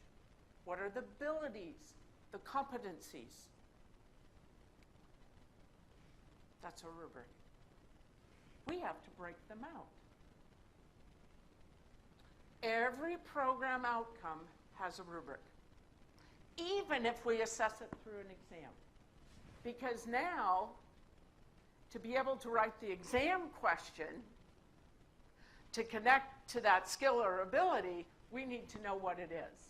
What are the abilities, the competencies? That's a rubric. We have to break them out. Every program outcome has a rubric, even if we assess it through an exam. Because now, to be able to write the exam question, to connect to that skill or ability, we need to know what it is.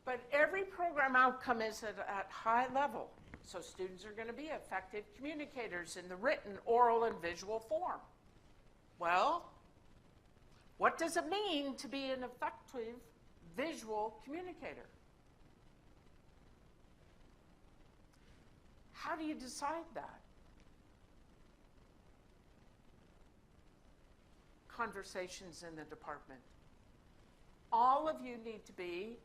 But every program outcome is at high level. So students are going to be effective communicators in the written, oral, and visual form. Well, what does it mean to be an effective visual communicator? How do you decide that? Conversations in the department. All of you need to be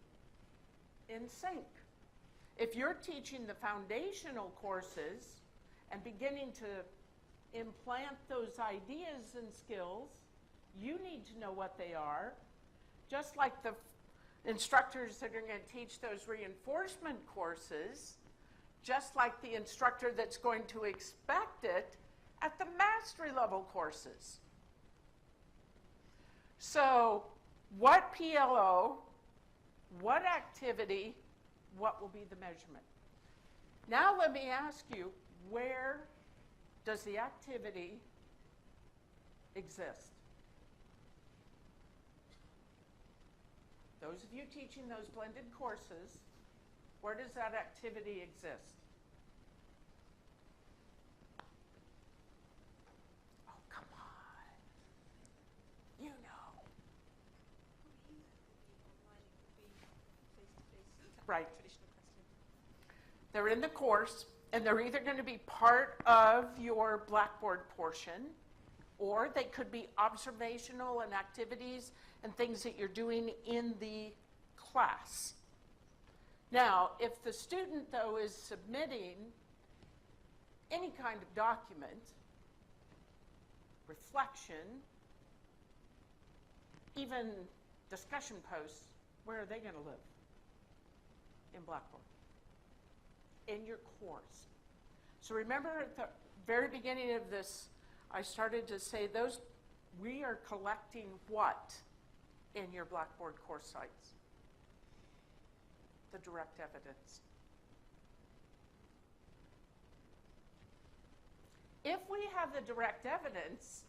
in sync. If you're teaching the foundational courses and beginning to implant those ideas and skills, you need to know what they are. Just like the instructors that are going to teach those reinforcement courses, just like the instructor that's going to expect it at the mastery level courses. So, what PLO, what activity, what will be the measurement? Now let me ask you, where does the activity exist? Those of you teaching those blended courses, where does that activity exist? Oh, come on. You know. Right. They're in the course, and they're either going to be part of your Blackboard portion, or they could be observational and activities and things that you're doing in the class. Now, if the student, though, is submitting any kind of document, reflection, even discussion posts, where are they going to live? In Blackboard. In your course. So remember at the very beginning of this, I started to say those, we are collecting what in your Blackboard course sites? The direct evidence. If we have the direct evidence,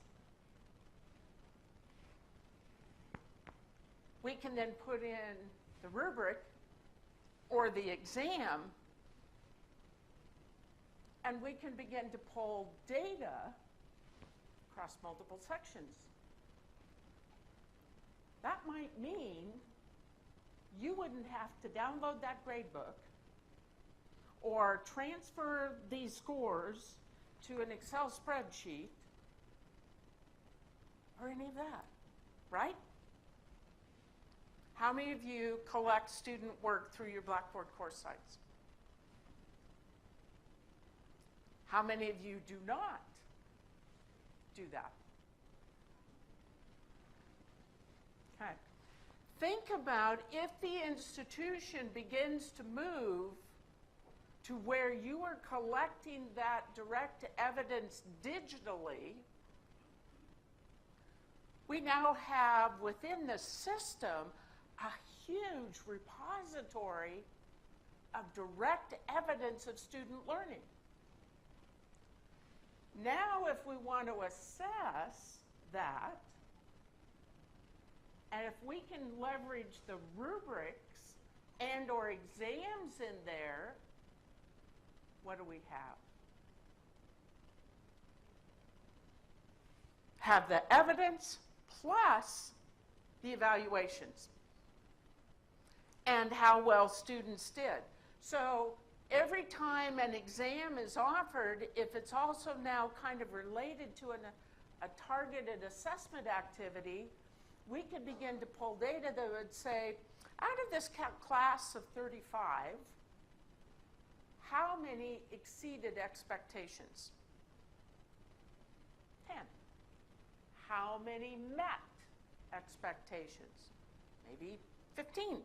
we can then put in the rubric or the exam, and we can begin to pull data across multiple sections. That might mean you wouldn't have to download that gradebook or transfer these scores to an Excel spreadsheet or any of that, right? How many of you collect student work through your Blackboard course sites? How many of you do not do that? Okay. Think about if the institution begins to move to where you are collecting that direct evidence digitally, we now have within the system a huge repository of direct evidence of student learning. Now, if we want to assess that, and if we can leverage the rubrics and or exams in there, what do we have? Have the evidence plus the evaluations and how well students did. So every time an exam is offered, if it's also now kind of related to a targeted assessment activity, we could begin to pull data that would say, out of this class of 35, how many exceeded expectations? 10. How many met expectations? Maybe 15.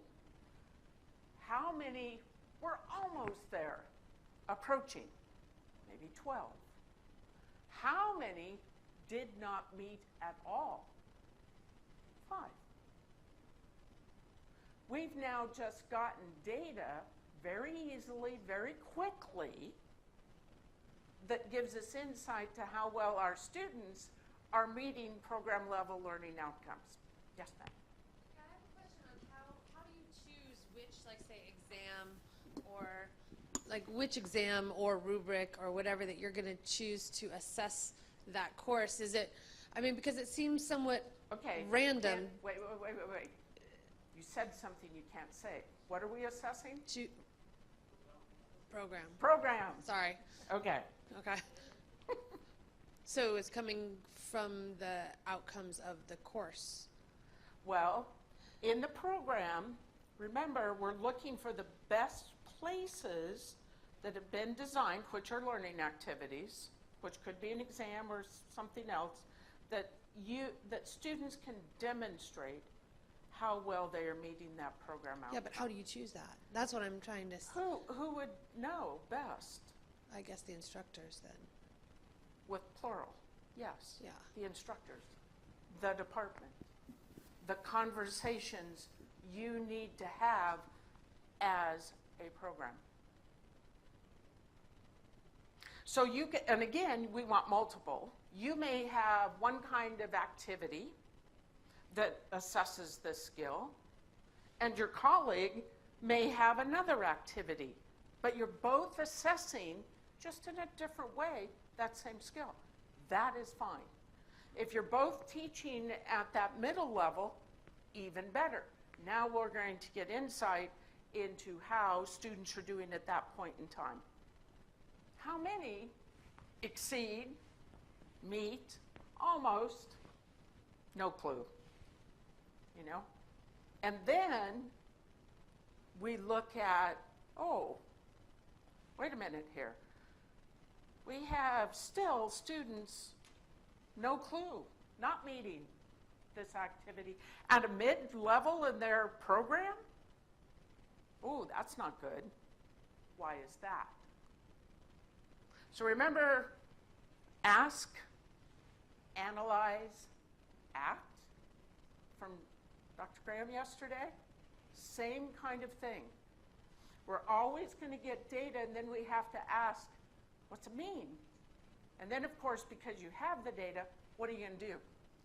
How many were almost there, approaching? Maybe 12. How many did not meet at all? 5. We've now just gotten data very easily, very quickly, that gives us insight to how well our students are meeting program level learning outcomes. Yes, ma'am? Yeah, I have a question on how do you choose which, like, say, exam or like which exam or rubric or whatever that you're going to choose to assess that course? Is it, I mean, because it seems somewhat random. Wait. You said something you can't say. What are we assessing? Program. Sorry. Okay. So it's coming from the outcomes of the course. Well, in the program, remember, we're looking for the best places that have been designed, which are learning activities, which could be an exam or something else, that students can demonstrate how well they are meeting that program outcome. Yeah, but how do you choose that? That's what I'm trying to. Who would know best? I guess the instructors then. With plural, yes. Yeah. The instructors, the department, the conversations you need to have as a program. So you get, and again, we want multiple. You may have one kind of activity that assesses this skill, and your colleague may have another activity, but you're both assessing, just in a different way, that same skill. That is fine. If you're both teaching at that middle level, even better. Now we're going to get insight into how students are doing at that point in time. How many exceed, meet, almost, no clue, you know? And then we look at, oh, wait a minute here. We have still students, no clue, not meeting this activity at a mid-level in their program. Ooh, that's not good. Why is that? So remember, ask, analyze, act from Dr. Graham yesterday? Same kind of thing. We're always going to get data, and then we have to ask, what's it mean? And then, of course, because you have the data, what are you going to do?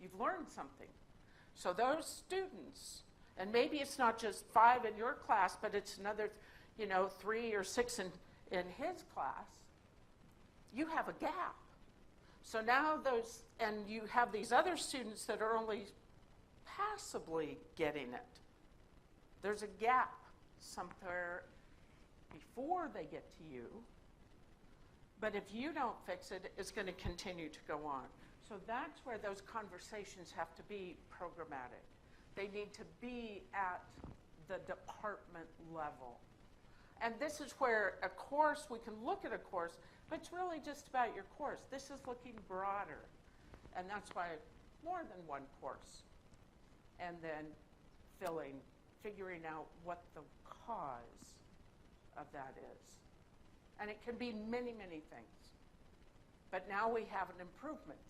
You've learned something. So those students, and maybe it's not just 5 in your class, but it's another, 3 or 6 in his class, you have a gap. So now and you have these other students that are only passably getting it. There's a gap somewhere before they get to you. But if you don't fix it, it's going to continue to go on. So that's where those conversations have to be programmatic. They need to be at the department level. And this is where a course, we can look at a course, but it's really just about your course. This is looking broader. And that's why more than one course. And then figuring out what the cause of that is. And it can be many, many things. But now we have an improvement.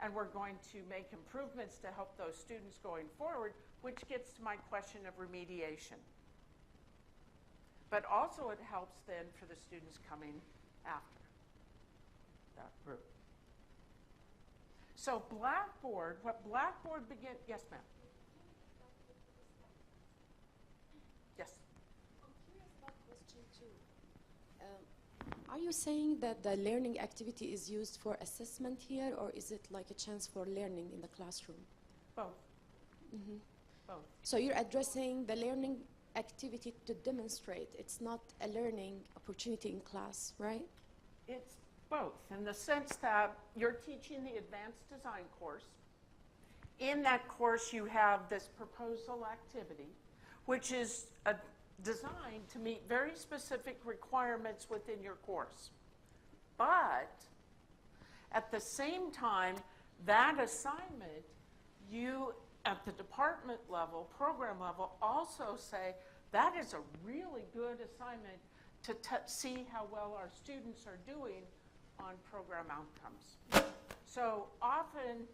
And we're going to make improvements to help those students going forward, which gets to my question of remediation. But also it helps then for the students coming after that group. So Blackboard, what Blackboard begin, yes ma'am. Yes. I'm curious about question 2. Are you saying that the learning activity is used for assessment here, or is it like a chance for learning in the classroom? Both. Mm-hmm. Both. So you're addressing the learning activity to demonstrate. It's not a learning opportunity in class, right? It's both, in the sense that you're teaching the advanced design course. In that course, you have this proposal activity, which is designed to meet very specific requirements within your course. But at the same time, that assignment, you at the department level, program level, also say that is a really good assignment to see how well our students are doing on program outcomes. So often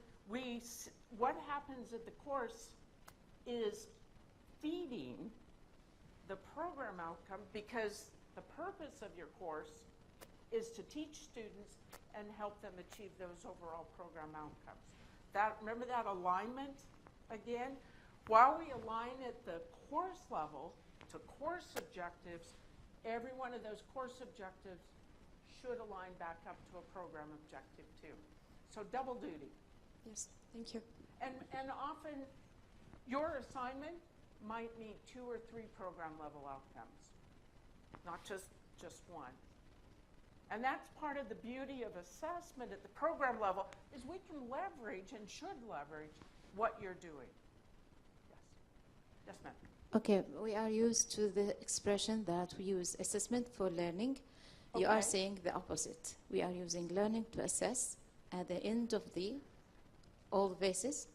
what happens at the course is feeding the program outcome, because the purpose of your course is to teach students and help them achieve those overall program outcomes. Remember that alignment again? While we align at the course level to course objectives, every one of those course objectives should align back up to a program objective too. So double duty. Yes, thank you. And often your assignment might meet 2 or 3 program level outcomes, not just one. And that's part of the beauty of assessment at the program level, is we can leverage and should leverage what you're doing. Yes. Yes, ma'am. Okay, we are used to the expression that we use assessment for learning. You Okay. are saying the opposite. We are using learning to assess at the end of the all phases.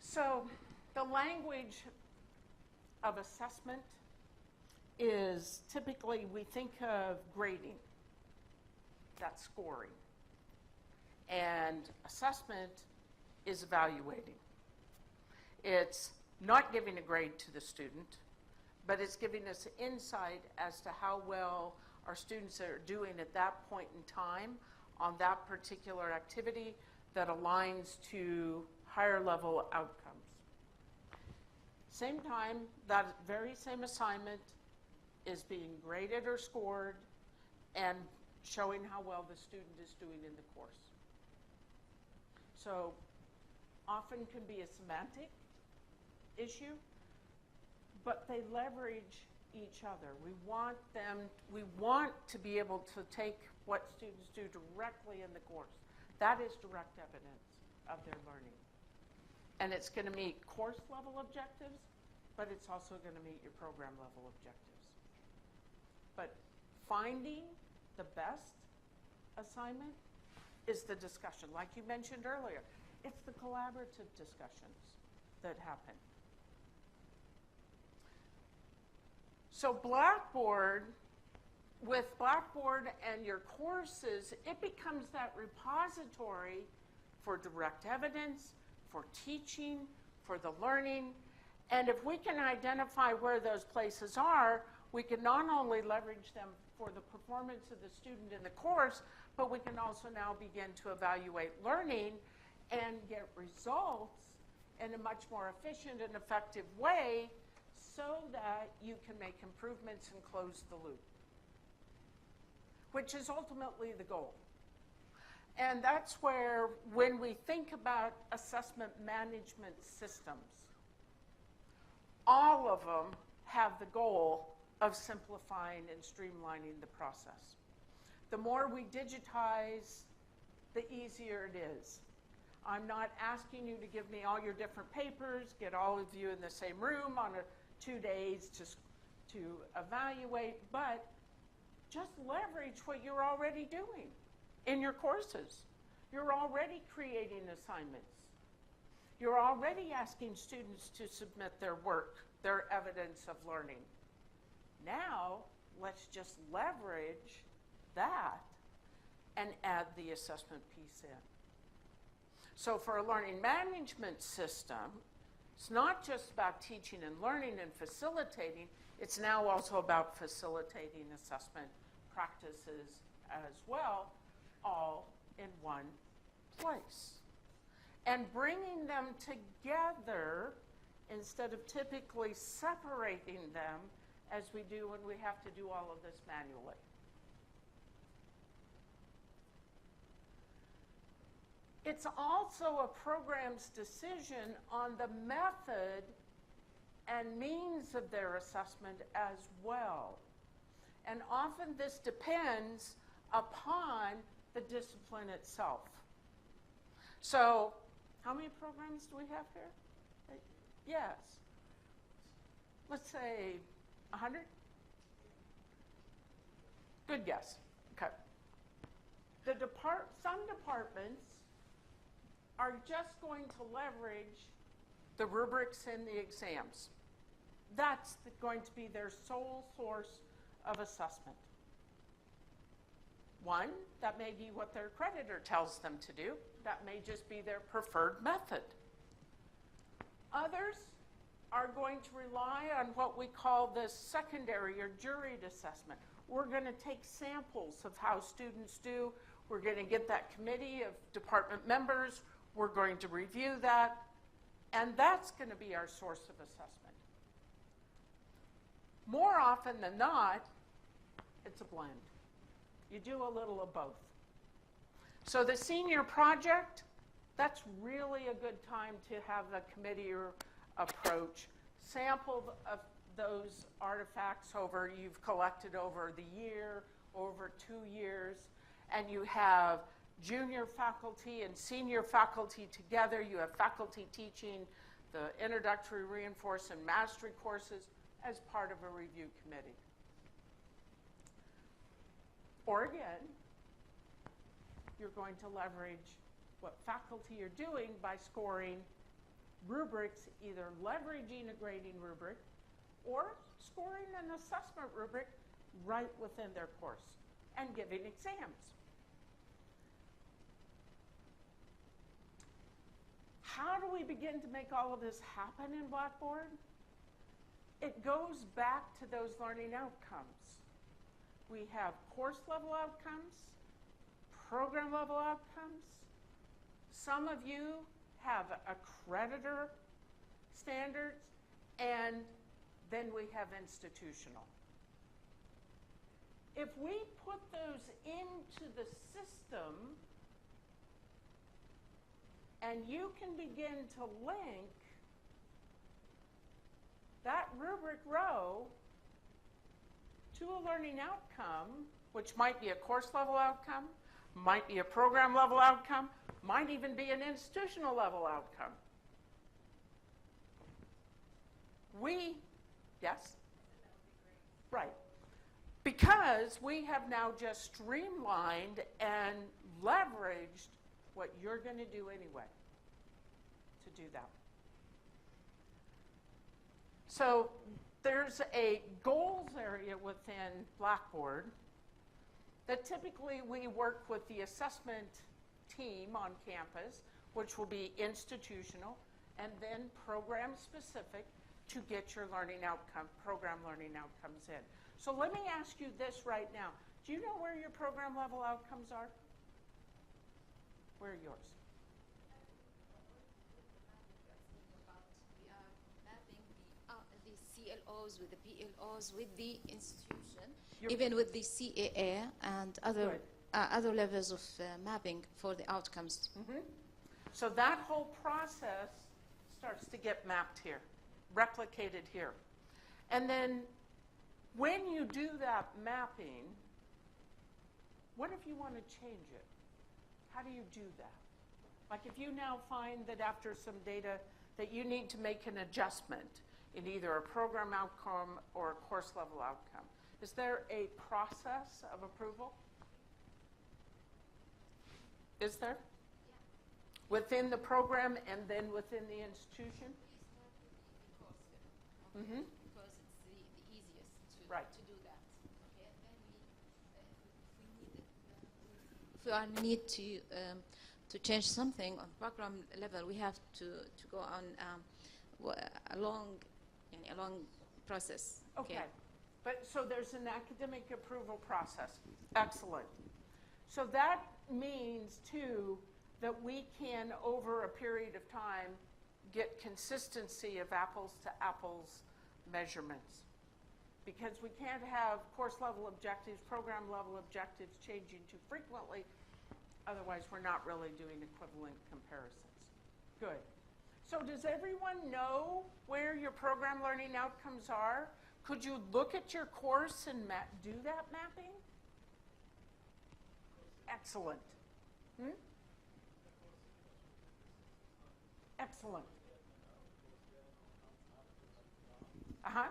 So the language of assessment is typically, we think of grading, that's scoring. And assessment is evaluating. It's not giving a grade to the student, but it's giving us insight as to how well our students are doing at that point in time on that particular activity that aligns to higher level outcomes. Same time, that very same assignment is being graded or scored and showing how well the student is doing in the course. So often can be a semantic issue, but they leverage each other. We want to be able to take what students do directly in the course. That is direct evidence of their learning. And it's going to meet course level objectives, but it's also going to meet your program level objectives. But finding the best assignment is the discussion. Like you mentioned earlier, it's the collaborative discussions that happen. So Blackboard, with Blackboard and your courses, it becomes that repository for direct evidence, for teaching, for the learning. And if we can identify where those places are, we can not only leverage them for the performance of the student in the course, but we can also now begin to evaluate learning and get results in a much more efficient and effective way so that you can make improvements and close the loop, which is ultimately the goal. And that's where, when we think about assessment management systems, all of them have the goal of simplifying and streamlining the process. The more we digitize, the easier it is. I'm not asking you to give me all your different papers, get all of you in the same room on 2 days to evaluate, but just leverage what you're already doing in your courses. You're already creating assignments. You're already asking students to submit their work, their evidence of learning. Now, let's just leverage that and add the assessment piece in. So for a learning management system, it's not just about teaching and learning and facilitating, it's now also about facilitating assessment practices as well, all in one place. And bringing them together instead of typically separating them as we do when we have to do all of this manually. It's also a program's decision on the method and means of their assessment as well. And often this depends upon the discipline itself. So, how many programs do we have here? Yes. Let's say 100? Good guess. Okay. Some departments are just going to leverage the rubrics and the exams. That's going to be their sole source of assessment. One, that may be what their accreditor tells them to do. That may just be their preferred method. Others are going to rely on what we call the secondary or juried assessment. We're going to take samples of how students do. We're going to get that committee of department members. We're going to review that. And that's going to be our source of assessment. More often than not, it's a blend. You do a little of both. So the senior project, that's really a good time to have the committee approach. Sample of those artifacts you've collected over the year, over 2 years, and you have junior faculty and senior faculty together. You have faculty teaching the introductory, reinforce, and mastery courses as part of a review committee. Or again, you're going to leverage what faculty are doing by scoring rubrics, either leveraging a grading rubric or scoring an assessment rubric right within their course and giving exams. How do we begin to make all of this happen in Blackboard? It goes back to those learning outcomes. We have course level outcomes, program level outcomes. Some of you have accreditor standards, and then we have institutional. If we put those into the system, and you can begin to link that rubric row to a learning outcome, which might be a course level outcome, might be a program level outcome, might even be an institutional level outcome. Yes? Right. Because we have now just streamlined and leveraged what you're going to do anyway to do that. So there's a goals area within Blackboard that typically we work with the assessment team on campus, which will be institutional, and then program specific to get your program learning outcomes in. So let me ask you this right now. Do you know where your program level outcomes are? Where are yours? We are mapping the CLOs with the PLOs with the institution, even with the CAA and other levels of mapping for the outcomes. Mm-hmm. So that whole process starts to get mapped here, replicated here. And then when you do that mapping, what if you want to change it? How do you do that? Like if you now find that after some data that you need to make an adjustment in either a program outcome or a course level outcome, is there a process of approval? Is there? Yeah. Within the program and then within the institution? Mm-hmm. Because it's the easiest to do that. Okay, and then if we need to change something on program level, we have to go on a long process. Okay. But so there's an academic approval process. Excellent. So that means too that we can, over a period of time, get consistency of apples to apples measurements. Because we can't have course level objectives, program level objectives changing too frequently. Otherwise, we're not really doing equivalent comparisons. Good. So does everyone know where your program learning outcomes are? Could you look at your course and do that mapping? Excellent. Excellent. Uh-huh.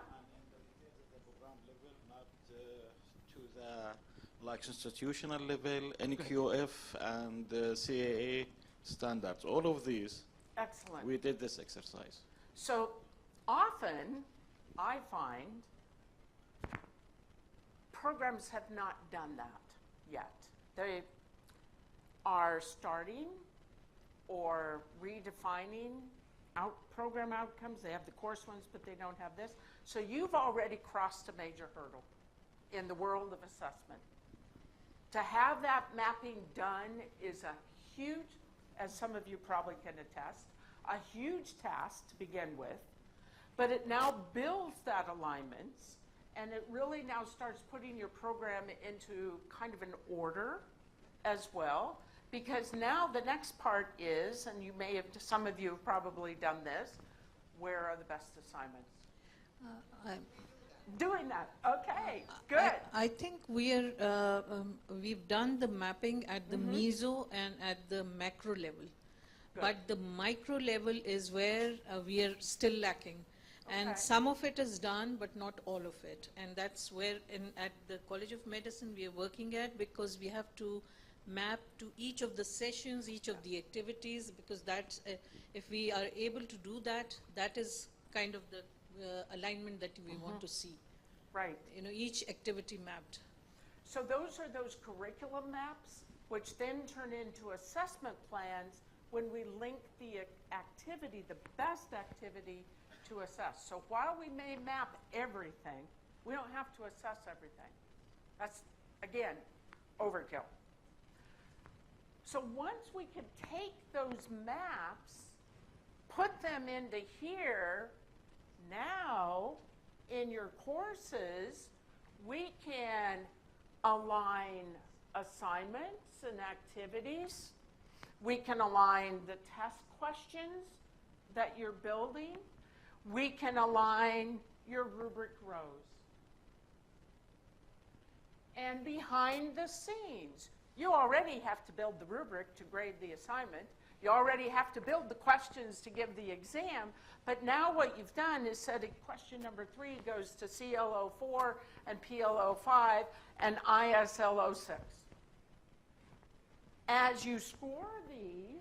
To the like institutional level, NQF and CAA standards. All of these, excellent. We did this exercise. So often, I find programs have not done that yet. They are starting or redefining program outcomes. They have the course ones, but they don't have this. So you've already crossed a major hurdle in the world of assessment. To have that mapping done is a huge, as some of you probably can attest, a huge task to begin with, but it now builds that alignments, and it really now starts putting your program into kind of an order as well, because now the next part is, and you may have, some of you have probably done this, where are the best assignments? Doing that. Okay, good. I think we've done the mapping at the meso and at the macro level. But the micro level is where we are still lacking. And Okay. some of it is done, but not all of it. And that's where at the College of Medicine we are working at, because we have to map to each of the sessions, each of the activities, because that's, if we are able to do that, that is kind of the alignment that we want to see. Right. You know, each activity mapped. So those are those curriculum maps, which then turn into assessment plans when we link the activity, the best activity, to assess. So while we may map everything, we don't have to assess everything. That's, again, overkill. So once we can take those maps, put them into here, now in your courses, we can align assignments and activities. We can align the test questions that you're building. We can align your rubric rows. And behind the scenes, you already have to build the rubric to grade the assignment. You already have to build the questions to give the exam. But now what you've done is said question number 3 goes to CLO 4 and PLO 5 and ISLO 6. As you score these,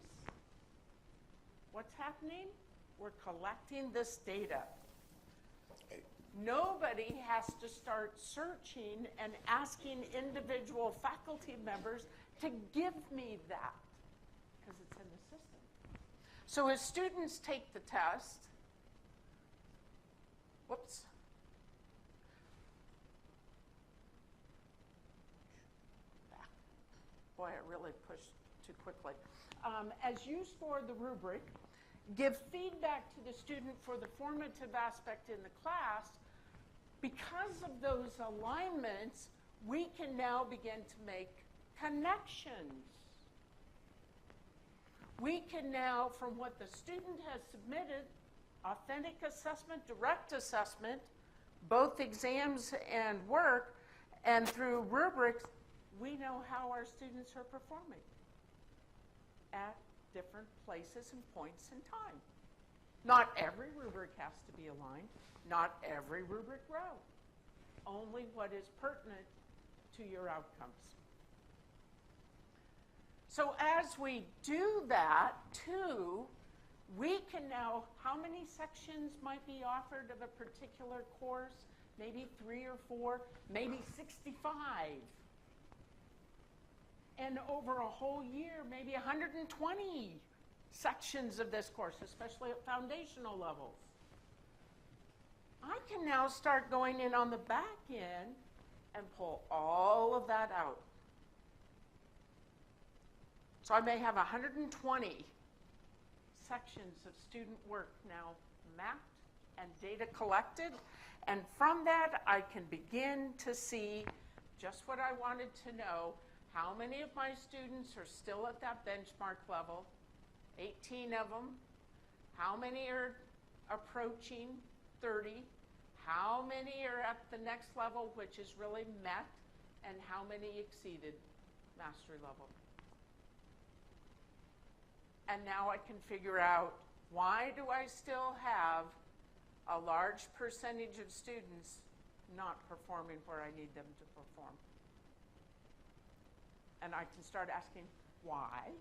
what's happening? We're collecting this data. Nobody has to start searching and asking individual faculty members to give me that, because it's in the system. So as students take the test, whoops. Boy, I really pushed too quickly. As you score the rubric, give feedback to the student for the formative aspect in the class. Because of those alignments, we can now begin to make connections. We can now, from what the student has submitted, authentic assessment, direct assessment, both exams and work, and through rubrics, we know how our students are performing at different places and points in time. Not every rubric has to be aligned, not every rubric row, only what is pertinent to your outcomes. So as we do that, too, we can now, how many sections might be offered of a particular course? Maybe 3 or 4, maybe 65. And over a whole year, maybe 120 sections of this course, especially at foundational levels. I can now start going in on the back end and pull all of that out. So I may have 120 sections of student work now mapped and data collected, and from that I can begin to see just what I wanted to know. How many of my students are still at that benchmark level? 18 of them. How many are approaching 30? How many are at the next level, which is really met? And how many exceeded mastery level? And now I can figure out, why do I still have a large percentage of students not performing where I need them to perform? And I can start asking, why?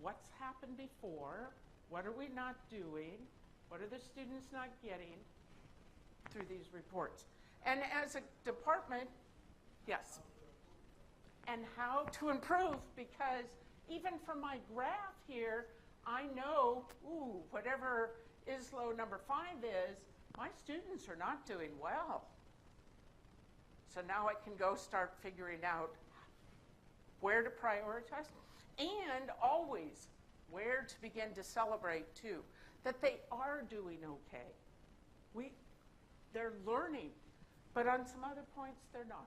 What's happened before? What are we not doing? What are the students not getting through these reports? And as a department, yes. And how to improve, because even from my graph here, I know, whatever ISLO number 5 is, my students are not doing well. So now I can go start figuring out where to prioritize, and always where to begin to celebrate too, that they are doing okay. They're learning, but on some other points they're not.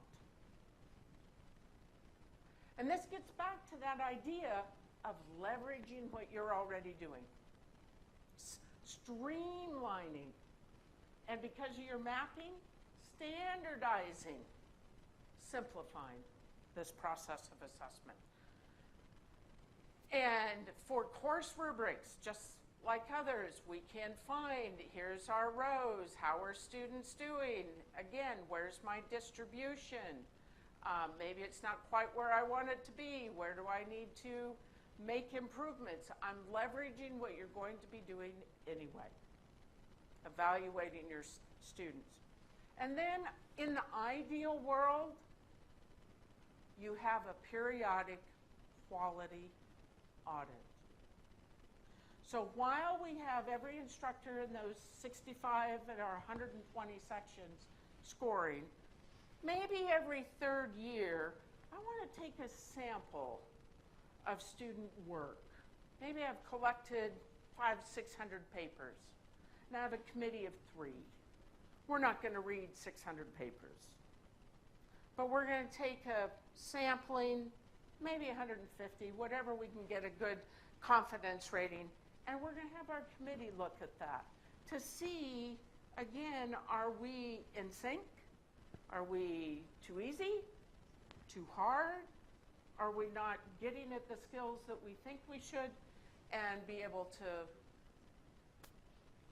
And this gets back to that idea of leveraging what you're already doing. Streamlining. And because of your mapping, standardizing, simplifying this process of assessment. And for course rubrics, just like others, we can find, here's our rows, how are students doing? Again, where's my distribution? Maybe it's not quite where I want it to be. Where do I need to make improvements? I'm leveraging what you're going to be doing anyway, evaluating your students. And then in the ideal world, you have a periodic quality audit. So while we have every instructor in those 65 and our 120 sections scoring, maybe every third year, I want to take a sample of student work. Maybe I've collected 500-600 papers, and I have a committee of 3. We're not going to read 600 papers, but we're going to take a sampling, maybe 150, whatever we can get a good confidence rating, and we're going to have our committee look at that to see, again, are we in sync? Are we too easy? Too hard? Are we not getting at the skills that we think we should? And be able to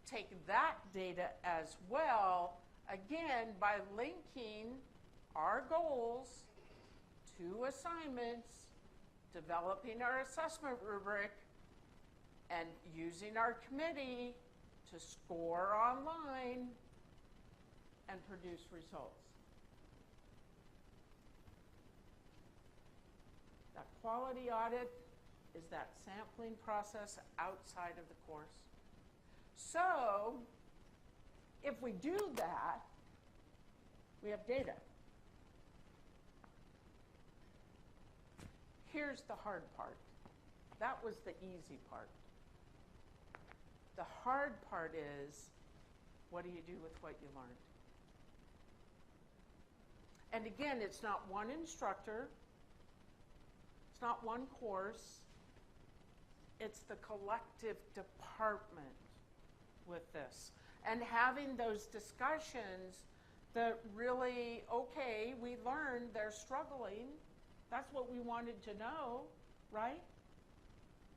take that data as well, again, by linking our goals to assignments, developing our assessment rubric, and using our committee to score online and produce results. That quality audit is that sampling process outside of the course. So, if we do that, we have data. Here's the hard part. That was the easy part. The hard part is, what do you do with what you learned? And again, it's not one instructor. It's not one course. It's the collective department with this. And having those discussions that really, okay, we learned they're struggling. That's what we wanted to know, right?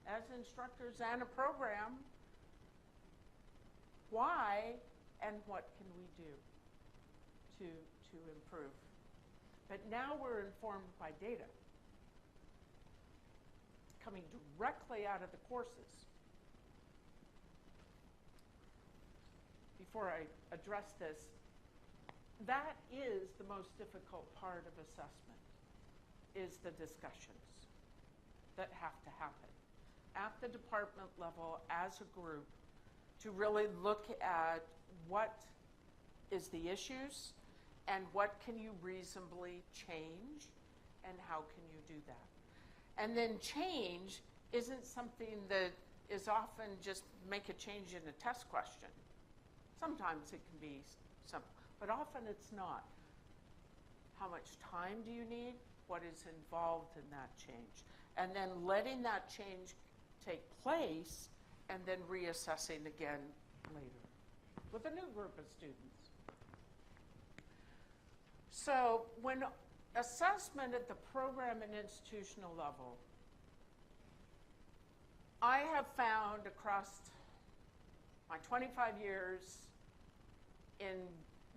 As instructors and a program. Why and what can we do to improve? But now we're informed by data coming directly out of the courses. Before I address this, that is the most difficult part of assessment, is the discussions that have to happen at the department level as a group to really look at what is the issues and what can you reasonably change and how can you do that. And then change isn't something that is often just make a change in a test question. Sometimes it can be simple, but often it's not. How much time do you need? What is involved in that change? And then letting that change take place and then reassessing again later with a new group of students. So when assessment at the program and institutional level, I have found across my 25 years in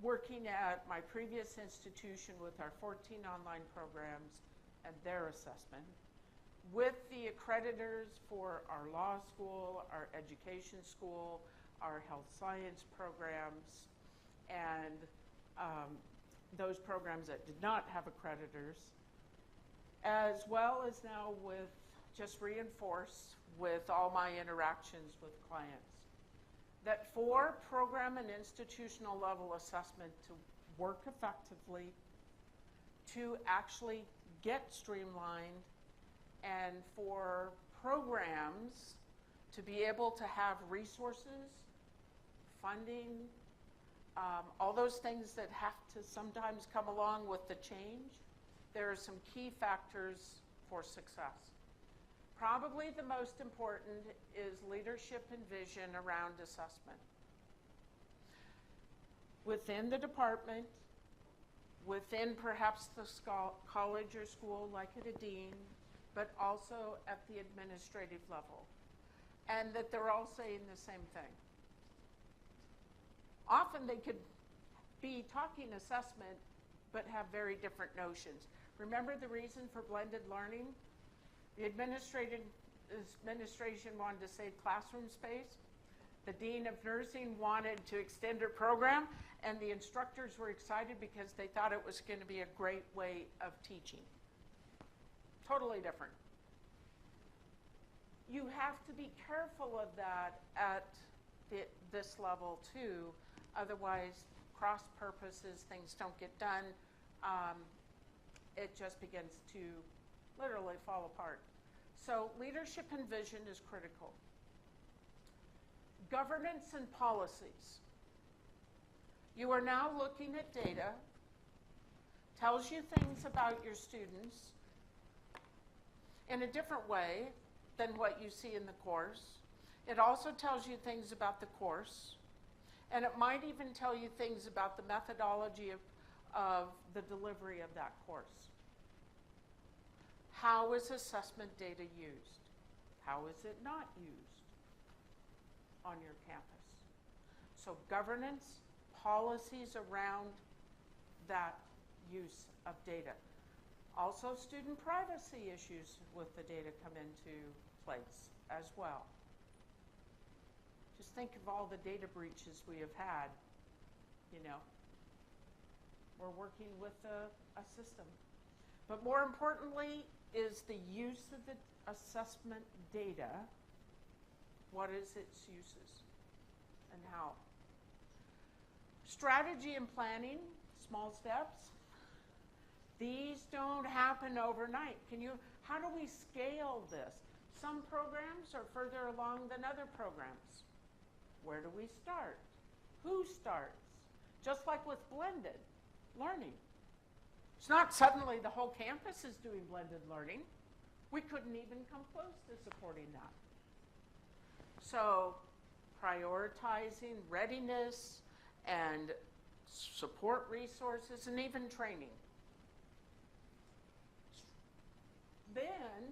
working at my previous institution with our 14 online programs and their assessment, with the accreditors for our law school, our education school, our health science programs, and those programs that did not have accreditors, as well as now with just reinforce with all my interactions with clients, that for program and institutional level assessment to work effectively, to actually get streamlined, and for programs to be able to have resources, funding, all those things that have to sometimes come along with the change, there are some key factors for success. Probably the most important is leadership and vision around assessment. Within the department, within perhaps the college or school, like at a dean, but also at the administrative level, and that they're all saying the same thing. Often they could be talking assessment, but have very different notions. Remember the reason for blended learning? The administration wanted to save classroom space. The dean of nursing wanted to extend her program, and the instructors were excited because they thought it was going to be a great way of teaching. Totally different. You have to be careful of that at this level too, otherwise cross purposes, things don't get done. It just begins to literally fall apart. So leadership and vision is critical. Governance and policies. You are now looking at data, tells you things about your students in a different way than what you see in the course. It also tells you things about the course, and it might even tell you things about the methodology of the delivery of that course. How is assessment data used? How is it not used on your campus? So governance, policies around that use of data. Also, student privacy issues with the data come into place as well. Just think of all the data breaches we have had. You know, we're working with a system. But more importantly is the use of the assessment data. What is its uses and how? Strategy and planning, small steps. These don't happen overnight. How do we scale this? Some programs are further along than other programs. Where do we start? Who starts? Just like with blended learning. It's not suddenly the whole campus is doing blended learning. We couldn't even come close to supporting that. So prioritizing readiness and support resources and even training. Then,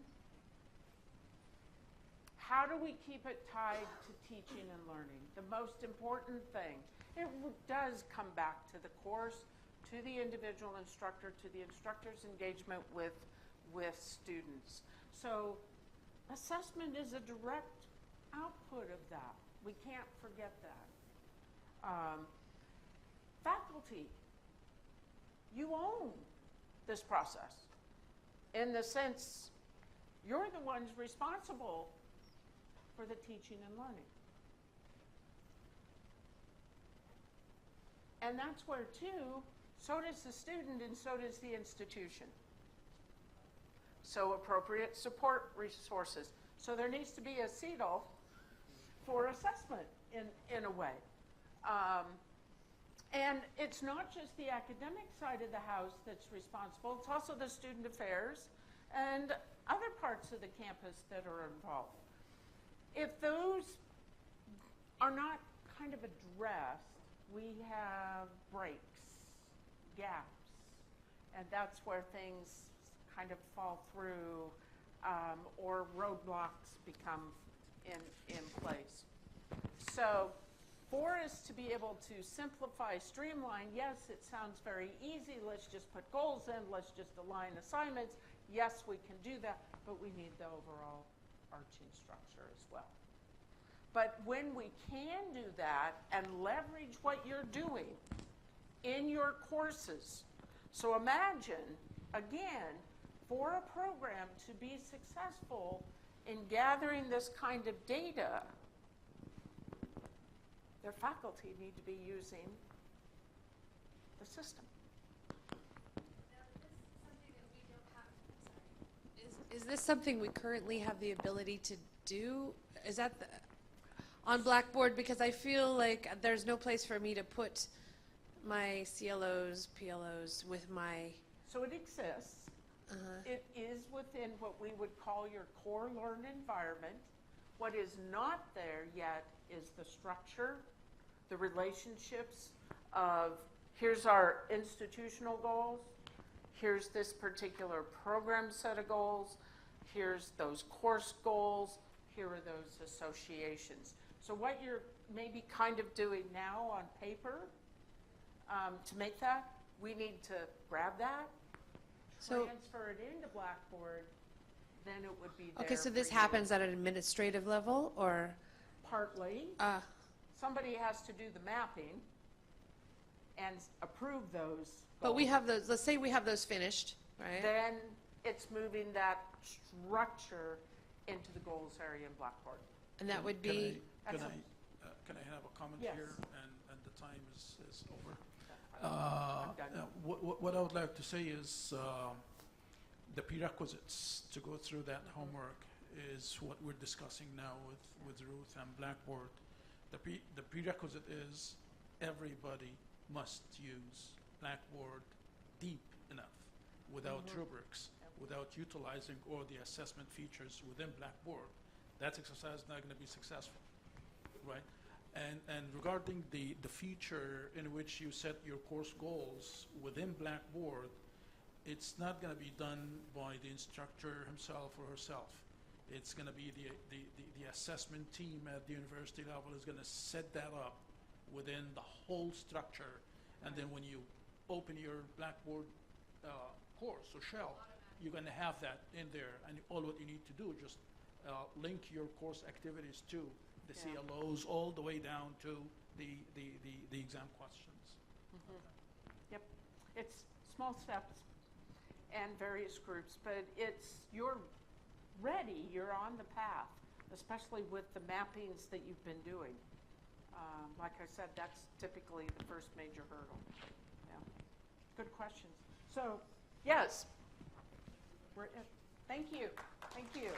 how do we keep it tied to teaching and learning? The most important thing. It does come back to the course, to the individual instructor, to the instructor's engagement with students. So assessment is a direct output of that. We can't forget that. Faculty, you own this process in the sense you're the ones responsible for the teaching and learning. And that's where, too, so does the student and so does the institution. So appropriate support resources. So there needs to be a CEDL for assessment in a way. And it's not just the academic side of the house that's responsible, it's also the student affairs and other parts of the campus that are involved. If those are not kind of addressed, we have breaks, gaps, and that's where things kind of fall through or roadblocks become in place. So for us to be able to simplify, streamline, yes, it sounds very easy. Let's just put goals in. Let's just align assignments. Yes, we can do that, but we need the overall arching structure as well. But when we can do that and leverage what you're doing in your courses, so imagine, again, for a program to be successful in gathering this kind of data, their faculty need to be using the system. Is this something we currently have the ability to do? Is that on Blackboard? Because I feel like there's no place for me to put my CLOs, PLOs with my... So it exists. It is within what we would call your core learn environment. What is not there yet is the structure, the relationships of here's our institutional goals, here's this particular program set of goals, here's those course goals, here are those associations. So what you're maybe kind of doing now on paper to make that, we need to grab that, transfer it into Blackboard, then it would be there. Okay, so for this you. happens at an administrative level, or? Partly. Somebody has to do the mapping and approve those. But we goals. have those, let's say we have those finished, right? Then it's moving that structure into the goals area in Blackboard. And that would be, Can That's I have a comment Yes. here? And the time is over. I'm done. What I would like to say is the prerequisites to go through that homework is what we're discussing now with Ruth and Blackboard. The prerequisite is everybody must use Blackboard deep enough without rubrics, without utilizing all the assessment features within Blackboard. That exercise is not going to be successful, right? And regarding the feature in which you set your course goals within Blackboard, it's not going to be done by the instructor himself or herself. It's going to be the assessment team at the university level is going to set that up within the whole structure. And then when you open your Blackboard course or shell, you're going to have that in there. And all what you need to do, just link your course activities to the CLOs all the way down to the exam questions. Yep. It's small steps and various groups, but you're ready, you're on the path, especially with the mappings that you've been doing. Like I said, that's typically the first major hurdle. Yeah. Good questions. So, yes. Thank you. Thank you.